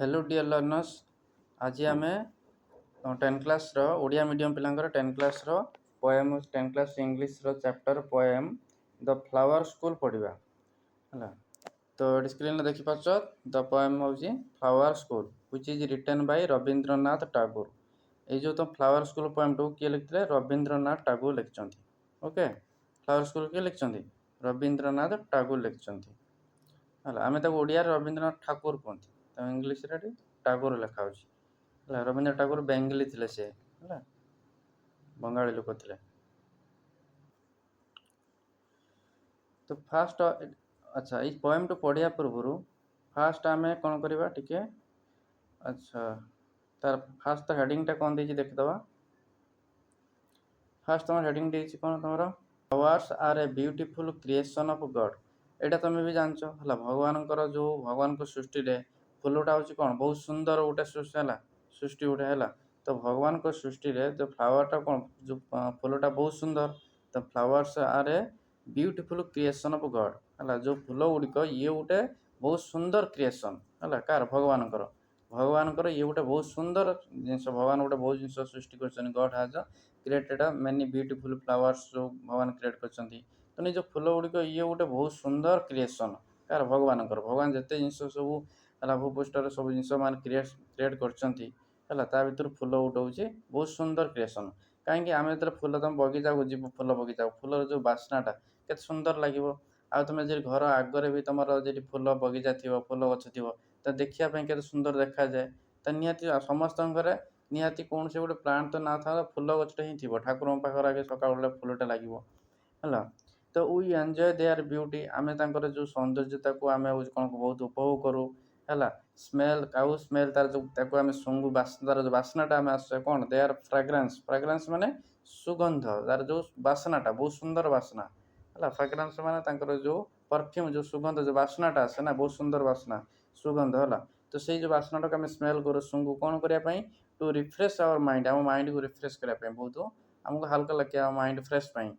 Hello dear learners. आज आम 10 class Odia medium पिलांकर 10 class poem 10 class English chapter poem the flower school पढ़ा है। तो स्क्रीन देखी पार्छ द पोएम हूँ flower school which is written by Rabindranath Tagore. ये जो तुम फ्लावर स्कूल पोएम टू किए लिखते रवींद्रनाथ टागोर लिखिं। ओके, फ्लावर स्कूल किए लिखिं? रवींद्रनाथ टागोर लिखिं है। आम ओडिया रवींद्रनाथ ठाकुर कहते, तो इंग्लीश टागोर लिखा है। रवींद्र टागोर बेंगली थे से है, बंगाली लोक थे। तो फास्ट अच्छा ये पोएम टू पढ़िया पूर्व फास्ट आम कौन करवा टिके। अच्छा तार फास्ट तो हेडिंग टा कौन देछि देखिदवा। फास्ट तुम हेडिंग देछि कौन तुमरा flowers are a beautiful creation of God. एटा तुम भी जानछ है। भगवान जो भगवान को सृष्टि रे फूलटा हूँ कौन बहुत सुंदर गोटे सृष्टि है, सृष्टि गोटे है। तो भगवान को सृष्टि रे जो फ्लावरटा कौन जो फूलटा बहुत सुंदर। तो flowers are a beautiful creation of God है। जो फूल गुड़िक ये गोटे बहुत सुंदर क्रिएशन है कार भगवान ये गोटे बहुत सुंदर जिनस भगवान गोटे बहुत जिन सृष्टि कर God has created many beautiful flowers जो भगवान क्रिएट कर। तो निज फूल गुड़िक ये गोटे बहुत सुंदर क्रिएशन कार भगवान जिते जिन सब है भूपृष्ठ सब जिन मान क्रिएट कर भर फूल गोटे हूँ बहुत सुंदर क्रिएशन। कहीं आम जो फूल तुम बगीचा को जीव फूल बगीचा फूलर जो बास्नाटा के सुंदर लगे। आ तुम जो घर आगे भी तुम जी फूल बगीचा थी फूल गछ थी तो देखापी के सुंदर देखा जाए। तो निहाती समस्त घरे निहाती कौन से गोटे प्लांट तो ना था फूल गछटे ही थी ठाकुर पाखे आगे सकाल फूलटा लगे है। तो वी एंजॉय देयर ब्यूटी आम जो सौंदर्यता को आम कौन बहुत उपभोग करूँ है। स्मेल काउ स्मेल तार जो आम शुंगु तार जो बास्नाटा आम आस कौन देयर फ्राग्रेंस फ्राग्रेंस माने सुगंध तार जो बास्नाटा बहुत सुंदर बास्ना है। फ्राग्रेंस माने जो परफ्यूम जो सुगंध जो बास्नाटा आसे ना बहुत सुंदर बास्ना सुगंध है। तो से जो बास्नाटा को आम स्मेल करूँ शुंगु कौन करने टू रिफ्रेश आवर माइंड आम माइंड को रिफ्रेश करने बहुत आमको हल्का लगे माइंड फ्रेश पाई।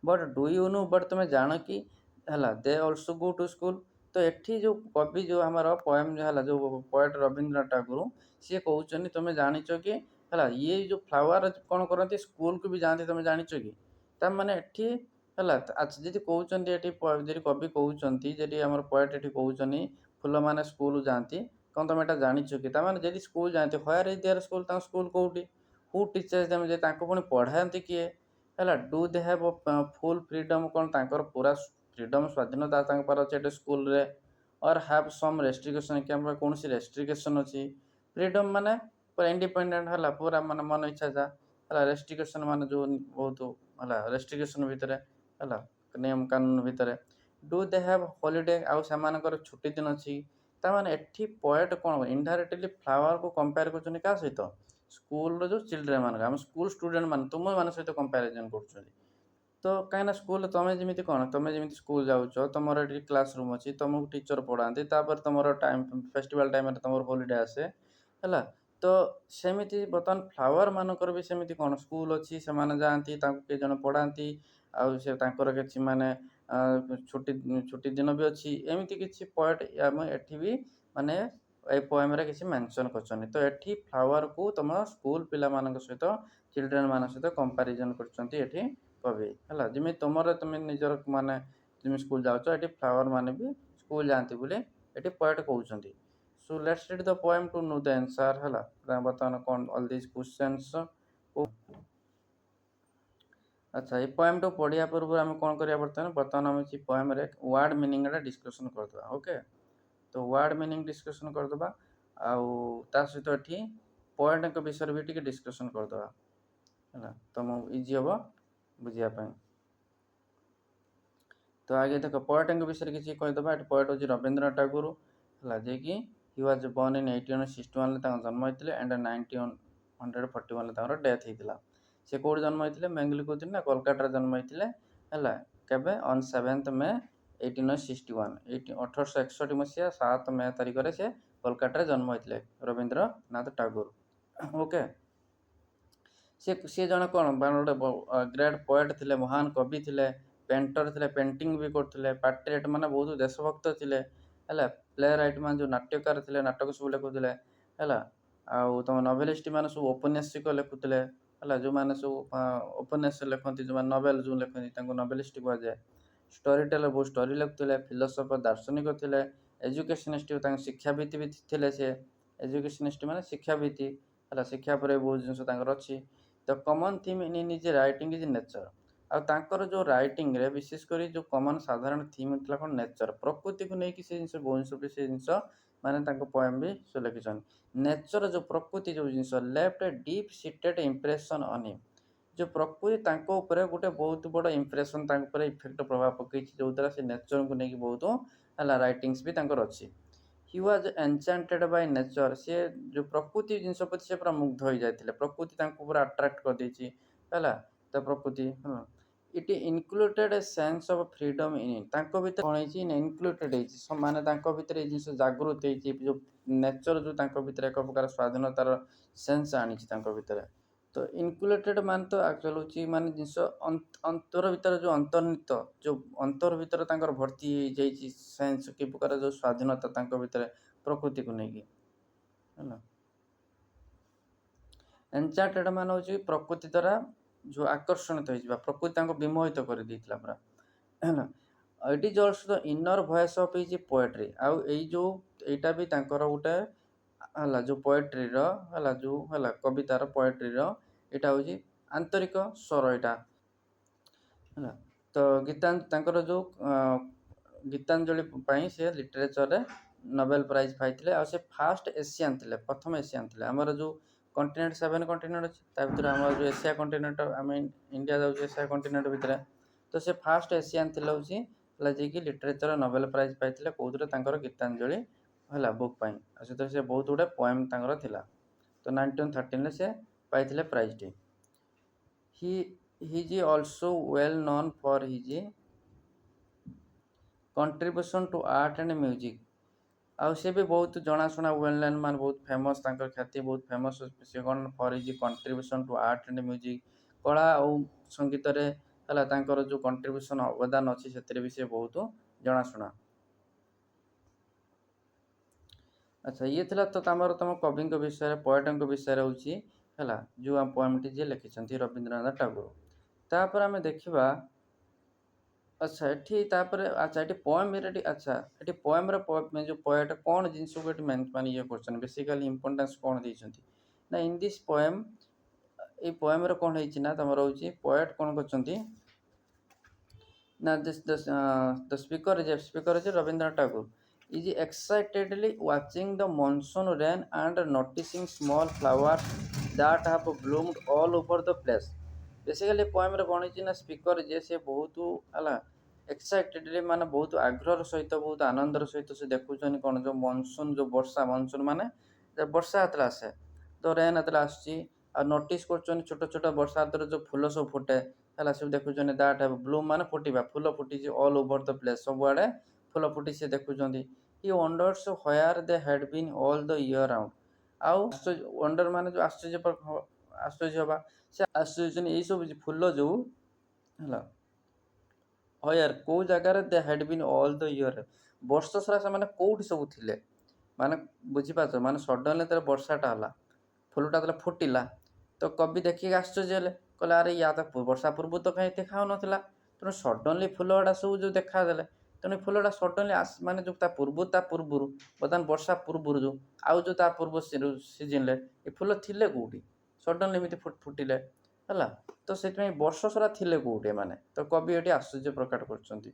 But do you know but तुम जान कि है they also go to school. तो एठी जो कवि जो हमार पोएम है जो पोएट रवींद्रनाथ टागोर सी कहते तुम जाच कि है ये जो फ्लावर कौन करती स्कूल को भी जाती तुम जाच कि तार मैंने एठी है। अच्छा जी कहते जी कवि कहते जी आम पोएट ये कहते फूल मैंने स्कूल जाती कौन तुम यहाँ जाच कि जी स्कूल जाती here is there school school कौटी हु टीचर्स देम जे पुणी पढ़ाती किए है। Do they have full freedom कौन तांकर पूरा फ्रीडम स्वाधीनता अच्छे स्कूल रे और हैव सम रेस्ट्रिक्शन कि कौन सी रेस्ट्रिक्शन अच्छी फ्रीडम माने पूरा इंडिपेंडेंट है पूरा माने मन इच्छा जा है। रेस्ट्रिक्शन माने जो बहुत है रेस्ट्रिक्शन भितर है नियम कानून भितर डू दे हैव हॉलीडे आउ से छुट्टी दिन अच्छी ताने एठी पोएट कौन इनडायरेक्टली फ्लावर को कंपेयर कर क्या सहित स्कूल जो चिल्ड्रेन मान आम स्कूल स्टूडेंट मान तुम मान सहित कंपेरिजन कर। तो कहीं स्कूल तुम्हें जमी कौन तुम्हें जमी स्कूल जाऊच तुम ये क्लासरूम अच्छी तुमको टीचर पढ़ाती तुम टाइम फेस्टिवल टाइम तुम हॉलीडे आसे है। तो सेमती बर्तमान फ्लावर मानकर भी सेमती कौन स्कूल अच्छी से जाती किए जन पढ़ाती आउ से कि माने छुट्टी छुट्टी दिन भी अच्छी एमती किसी पॉइंट आम एठी भी माने ए पोएम रे किसी मेंशन करछन। तो एठी फ्लावर को तुम स्कूल पिला मान सहित चिल्ड्रेन मान सहित कंपैरिजन करछंती एठी कवि है। जमी तुम तुम निजर माने तुम स्कूल जाऊच ये फ्लावर माने भी स्कूल जाती बोले ये पोएट कहते। So let's read the poem to know the answer है। बर्तमान कौन ऑल दिस क्वेश्चंस। अच्छा ये पोएम टू पढ़िया पूर्व आम कौन करिया बर्तमान आम पोएम रे वर्ड मीनिंग डिस्कशन करदे। ओके, तो वर्ड मीनिंग डिस्कशन करदे आउ ता सहित एठी पोएट विषय भी टिके डिस्कशन करदे है तुम इजी हम बुझापी। तो आगे देख पोएट विषय किसी कहीदे पोएट हूँ रवींद्रनाथ टागोर है जे कि ही वाज बोर्न इन 1861 जन्म होते एंड 1941 डेथ होता। से कौट जन्म होते बेंगली कहते ना कोलकाता जन्म होते है केवे ऑन 7 मे 1861 1861 मसीहा 7 मे तारिख से कोलकाता जन्म होते रवींद्रनाथ टागोर। ओके, सी जन कौन गोटे ग्रेट पोएट थे महान कवि थे पेंटर थे पेंटिंग भी करते पैट्रियट माने बहुत देशभक्त थे ହେଲା। ପ୍ଲେ ରାଇଟ୍ ମାନେ ଯେଉଁ ନାଟ୍ୟକାର ଥିଲେ, ନାଟକ ସବୁ ଲେଖୁଥିଲେ ହେଲା। ଆଉ ତୁମ ନଭେଲିଷ୍ଟ ମାନେ ସବୁ ଔପନ୍ୟାସିକ ଲେଖୁଥିଲେ ହେଲା। ଯେଉଁମାନେ ସବୁ ଉପନ୍ୟାସ ଲେଖନ୍ତି, ଯେଉଁମାନେ ନଭେଲ ଯେଉଁ ଲେଖନ୍ତି ତାଙ୍କୁ ନଭେଲିଷ୍ଟ କୁହାଯାଏ। ଷ୍ଟୋରି ଟେଲର ବହୁତ ଷ୍ଟୋରି ଲେଖୁଥିଲେ। ଫିଲୋସଫର ଦାର୍ଶନିକ ଥିଲେ। ଏଜୁକେସନିଷ୍ଟ ତାଙ୍କ ଶିକ୍ଷାବିତ ବି ଥିଲେ। ସେ ଏଜୁକେସନିଷ୍ଟ ମାନେ ଶିକ୍ଷାବିତ ହେଲା। ଶିକ୍ଷା ଉପରେ ବହୁତ ଜିନିଷ ତାଙ୍କର ଅଛି। The common theme in is writing is nature. ଆଉ ତାଙ୍କର ଯେଉଁ ରାଇଟିଂରେ ବିଶେଷ କରି ଯେଉଁ କମନ୍ ସାଧାରଣ ଥିମ୍ ଥିଲା କ'ଣ, ନେଚର, ପ୍ରକୃତିକୁ ନେଇକି ସେ ଜିନିଷ ବହୁତ ଜିନିଷ ବି ସେ ଜିନିଷ ମାନେ ତାଙ୍କ ପଏମ୍ ବି ସେ ଲେଖିଛନ୍ତି। ନେଚର ଯେଉଁ ପ୍ରକୃତି ଯେଉଁ ଜିନିଷ left a deep seated impression on him. ଯେଉଁ ପ୍ରକୃତି ତାଙ୍କ ଉପରେ ଗୋଟେ ବହୁତ ବଡ଼ ଇମ୍ପ୍ରେସନ୍, ତାଙ୍କ ଉପରେ ଇଫେକ୍ଟ ପ୍ରଭାବ ପକାଇଛି, ଯେଉଁଦ୍ୱାରା ସେ ନେଚରକୁ ନେଇକି ବହୁତ ହେଲା ରାଇଟିଂସ ବି ତାଙ୍କର ଅଛି। He was enchanted by nature. ସେ ଯେଉଁ ପ୍ରକୃତି ଜିନିଷ ପ୍ରତି ସେ ପୁରା ମୁଗ୍ଧ ହୋଇଯାଇଥିଲେ। ପ୍ରକୃତି ତାଙ୍କୁ ପୁରା ଆଟ୍ରାକ୍ଟ କରିଦେଇଛି ହେଲା। ତ ପ୍ରକୃତି it included a sense of freedom in it. ତାଙ୍କ ଭିତରେ କ'ଣ ହେଇଛି ନା ଇନକ୍ଲୁଡେଡ୍ ହେଇଛି, ମାନେ ତାଙ୍କ ଭିତରେ ଏଇ ଜିନିଷ ଜାଗୃତ ହେଇଛି। ଯେଉଁ ନେଚର ଯେଉଁ ତାଙ୍କ ଭିତରେ ଏକ ପ୍ରକାର ସ୍ୱାଧୀନତାର ସେନ୍ସ ଆଣିଛି ତାଙ୍କ ଭିତରେ। ତ ଇନକ୍ଲୁଡେଡ୍ ମାନେ ତ ଆକ୍ଚୁଆଲି ହେଉଛି ମାନେ ଜିନିଷ ଅନ୍ତର ଭିତରେ ଯେଉଁ ଅନ୍ତର୍ନିହିତ, ଯେଉଁ ଅନ୍ତର ଭିତରେ ତାଙ୍କର ଭର୍ତ୍ତି ହେଇଯାଇଛି ସେନ୍ସ, କି ପ୍ରକାର ଯେଉଁ ସ୍ୱାଧୀନତା ତାଙ୍କ ଭିତରେ ପ୍ରକୃତିକୁ ନେଇକି ହେଲା। ଏନଚାଣ୍ଟେଡ୍ ମାନେ ହେଉଛି ପ୍ରକୃତି ଦ୍ୱାରା ଯେଉଁ ଆକର୍ଷଣିତ ହେଇଯିବା, ପ୍ରକୃତି ତାଙ୍କୁ ବିମୋହିତ କରିଦେଇଥିଲା ପୁରା ହେଲା। It is also the inner voice of is poetry. ଆଉ ଏଇଟା ବି ତାଙ୍କର ଗୋଟେ ହେଲା ଯେଉଁ ପୋଏଟ୍ରିର ହେଲା, ଯେଉଁ ହେଲା କବିତାର ପୋଏଟ୍ରିର ଏଇଟା ହେଉଛି ଆନ୍ତରିକ ସ୍ୱର ଏଇଟା ହେଲା। ତ ତାଙ୍କର ଯେଉଁ ଗୀତାଞ୍ଜଳି ପାଇଁ ସେ ଲିଟରେଚରରେ ନୋବେଲ ପ୍ରାଇଜ୍ ପାଇଥିଲେ। ଆଉ ସେ ଫାଷ୍ଟ ଏସିଆନ୍ ଥିଲେ, ପ୍ରଥମ ଏସିଆନ୍ ଥିଲେ। ଆମର ଯେଉଁ କଣ୍ଟିନେଣ୍ଟ 7 କଣ୍ଟିନେଣ୍ଟ ଅଛି, ତା ଭିତରେ ଆମର ଯେଉଁ ଏସିଆ କଣ୍ଟିନେଣ୍ଟ, ଆମେ ଇଣ୍ଡିଆ ଯାଉଛି ଏସିଆ କଣ୍ଟିନେଣ୍ଟ ଭିତରେ। ତ ସେ ଫାଷ୍ଟ ଏସିଆନ୍ ଥିଲେ ହେଉଛି ହେଲା, ଯିଏକି ଲିଟରେଚର ନୋବେଲ ପ୍ରାଇଜ୍ ପାଇଥିଲେ। କେଉଁଥିରେ, ତାଙ୍କର ଗୀତାଞ୍ଜଳି ହେଲା ବୁକ୍ ପାଇଁ। ଆଉ ସେଥିରେ ସେ ବହୁତ ଗୁଡ଼େ ପୋଏମ୍ ତାଙ୍କର ଥିଲା। ତ 1913ରେ ସେ ପାଇଥିଲେ ପ୍ରାଇଜ୍ଟି। He is also well known for his contribution to art and music. ଆଉ ସେ ବି ବହୁତ ଜଣାଶୁଣା, ୱେଲ୍ ନୋନ୍ ମାନେ ବହୁତ ଫେମସ୍, ତାଙ୍କର ଖ୍ୟାତି ବହୁତ ଫେମସ୍। ସେ କ'ଣ for his contribution to art and music, କଳା ଆଉ ସଙ୍ଗୀତରେ ହେଲା ତାଙ୍କର ଯେଉଁ କଣ୍ଟ୍ରିବ୍ୟୁସନ୍ ଅବଦାନ ଅଛି ସେଥିରେ ବି ସେ ବହୁତ ଜଣାଶୁଣା। ଆଚ୍ଛା, ଇଏ ଥିଲା ତ ଆମର ତୁମ କବିଙ୍କ ବିଷୟରେ, ପୋଏଟ୍ଙ୍କ ବିଷୟରେ ହେଉଛି ହେଲା, ଯେଉଁ ଆମ ପୋଏମ୍ଟି ଯିଏ ଲେଖିଛନ୍ତି ରବୀନ୍ଦ୍ରନାଥ ଟାଗୋର। ତାପରେ ଆମେ ଦେଖିବା, ଆଚ୍ଛା ଏଠି ତାପରେ ଆଚ୍ଛା ଏଠି ପୋଏମ୍ରେ ଆଚ୍ଛା ଏଠି ପୋଏମ୍ର ଯେଉଁ ପୋଏଟ୍ କ'ଣ ଜିନିଷକୁ ଏଠି ମାନେ ଇଏ କରୁଛନ୍ତି, ବେସିକାଲି ଇମ୍ପୋର୍ଟାନ୍ସ କ'ଣ ଦେଇଛନ୍ତି ନା, ଇନ୍ ଦିସ୍ ପୋଏମ୍, ଏଇ ପୋଏମ୍ରେ କ'ଣ ହେଇଛି ନା ତମର ହେଉଛି ପୋଏଟ୍ କ'ଣ କରିଛନ୍ତି ନା, the speaker is Rabindranath Tagore is excitedly watching the monsoon rain and noticing small flowers that have bloomed all over the place। Basically ପୋଏମ୍ରେ କ'ଣ ହେଇଛି ନା, ସ୍ପିକର ଯେ ସେ ବହୁତ ହେଲା ଏକ୍ସାଇଟେଡ଼ଲି ମାନେ ବହୁତ ଆଗ୍ରହର ସହିତ, ବହୁତ ଆନନ୍ଦର ସହିତ ସେ ଦେଖୁଛନ୍ତି କ'ଣ, ଯେଉଁ ମନସୁନ୍, ଯେଉଁ ବର୍ଷା, ମନସୁନ୍ ମାନେ ବର୍ଷା ଯେତେବେଳେ ଆସେ, ତ ରେନ୍ ଯେତେବେଳେ ଆସୁଛି, ଆଉ ନୋଟିସ୍ କରୁଛନ୍ତି ଛୋଟ ଛୋଟ ବର୍ଷା ଋତୁରେ ଯେଉଁ ଫୁଲ ସବୁ ଫୁଟେ ହେଲା, ସବୁ ଦେଖୁଛନ୍ତି। ଦାଟ୍ ହାଭ୍ ବ୍ଲୁମ୍ ମାନେ ଫୁଟିବା, ଫୁଲ ଫୁଟିଛି ଅଲ୍ ଓଭର୍ ଦ ପ୍ଲେସ୍, ସବୁଆଡ଼େ ଫୁଲ ଫୁଟି ସେ ଦେଖୁଛନ୍ତି। He wonders where they had been all the year round. ଆଉ ୱଣ୍ଡର ମାନେ ଯେଉଁ ଆଶ୍ଚର୍ଯ୍ୟ ହେବା, ସେ ଆଶ୍ଚର୍ଯ୍ୟ ଏଇସବୁ ଫୁଲ ଯେଉଁ ହେଲା, ହ୍ୱେୟାର୍ କେଉଁ ଜାଗାରେ, they had been all the year, ବର୍ଷ ସାରା ସେମାନେ କେଉଁଠି ସବୁ ଥିଲେ, ମାନେ ବୁଝିପାରୁଛ, ମାନେ ସଡନ୍ଲି ଯେତେବେଳେ ବର୍ଷାଟା ହେଲା, ଫୁଲଟା ଯେତେବେଳେ ଫୁଟିଲା, ତ କବି ଦେଖିକି ଆଶ୍ଚର୍ଯ୍ୟ ହେଲେ, କହିଲେ ଆରେ ୟା ତ ବର୍ଷା ପୂର୍ବରୁ ତ କାହିଁ ଦେଖାହେଉନଥିଲା। ତେଣୁ ସଡନ୍ଲି ଫୁଲ ଗୁଡ଼ା ସବୁ ଯେଉଁ ଦେଖାଦେଲେ, ତେଣୁ ଫୁଲଟା ସଡନ୍ଲି ମାନେ ଯେଉଁ ତା ପୂର୍ବରୁ ବର୍ତ୍ତମାନ ବର୍ଷା ପୂର୍ବରୁ ଯେଉଁ ଆଉ ଯେଉଁ ତା ପୂର୍ବ ସିଜିନ୍ରେ ଏ ଫୁଲ ଥିଲେ କେଉଁଠି, ସଡନ୍ଲି ଏମିତି ଫୁଟିଲେ ହେଲା। ତ ସେଥିପାଇଁ ବର୍ଷ ସାରା ଥିଲେ କେଉଁଠି ଏମାନେ, ତ କବି ଏଠି ଆଶ୍ଚର୍ଯ୍ୟ ପ୍ରକଟ କରୁଛନ୍ତି।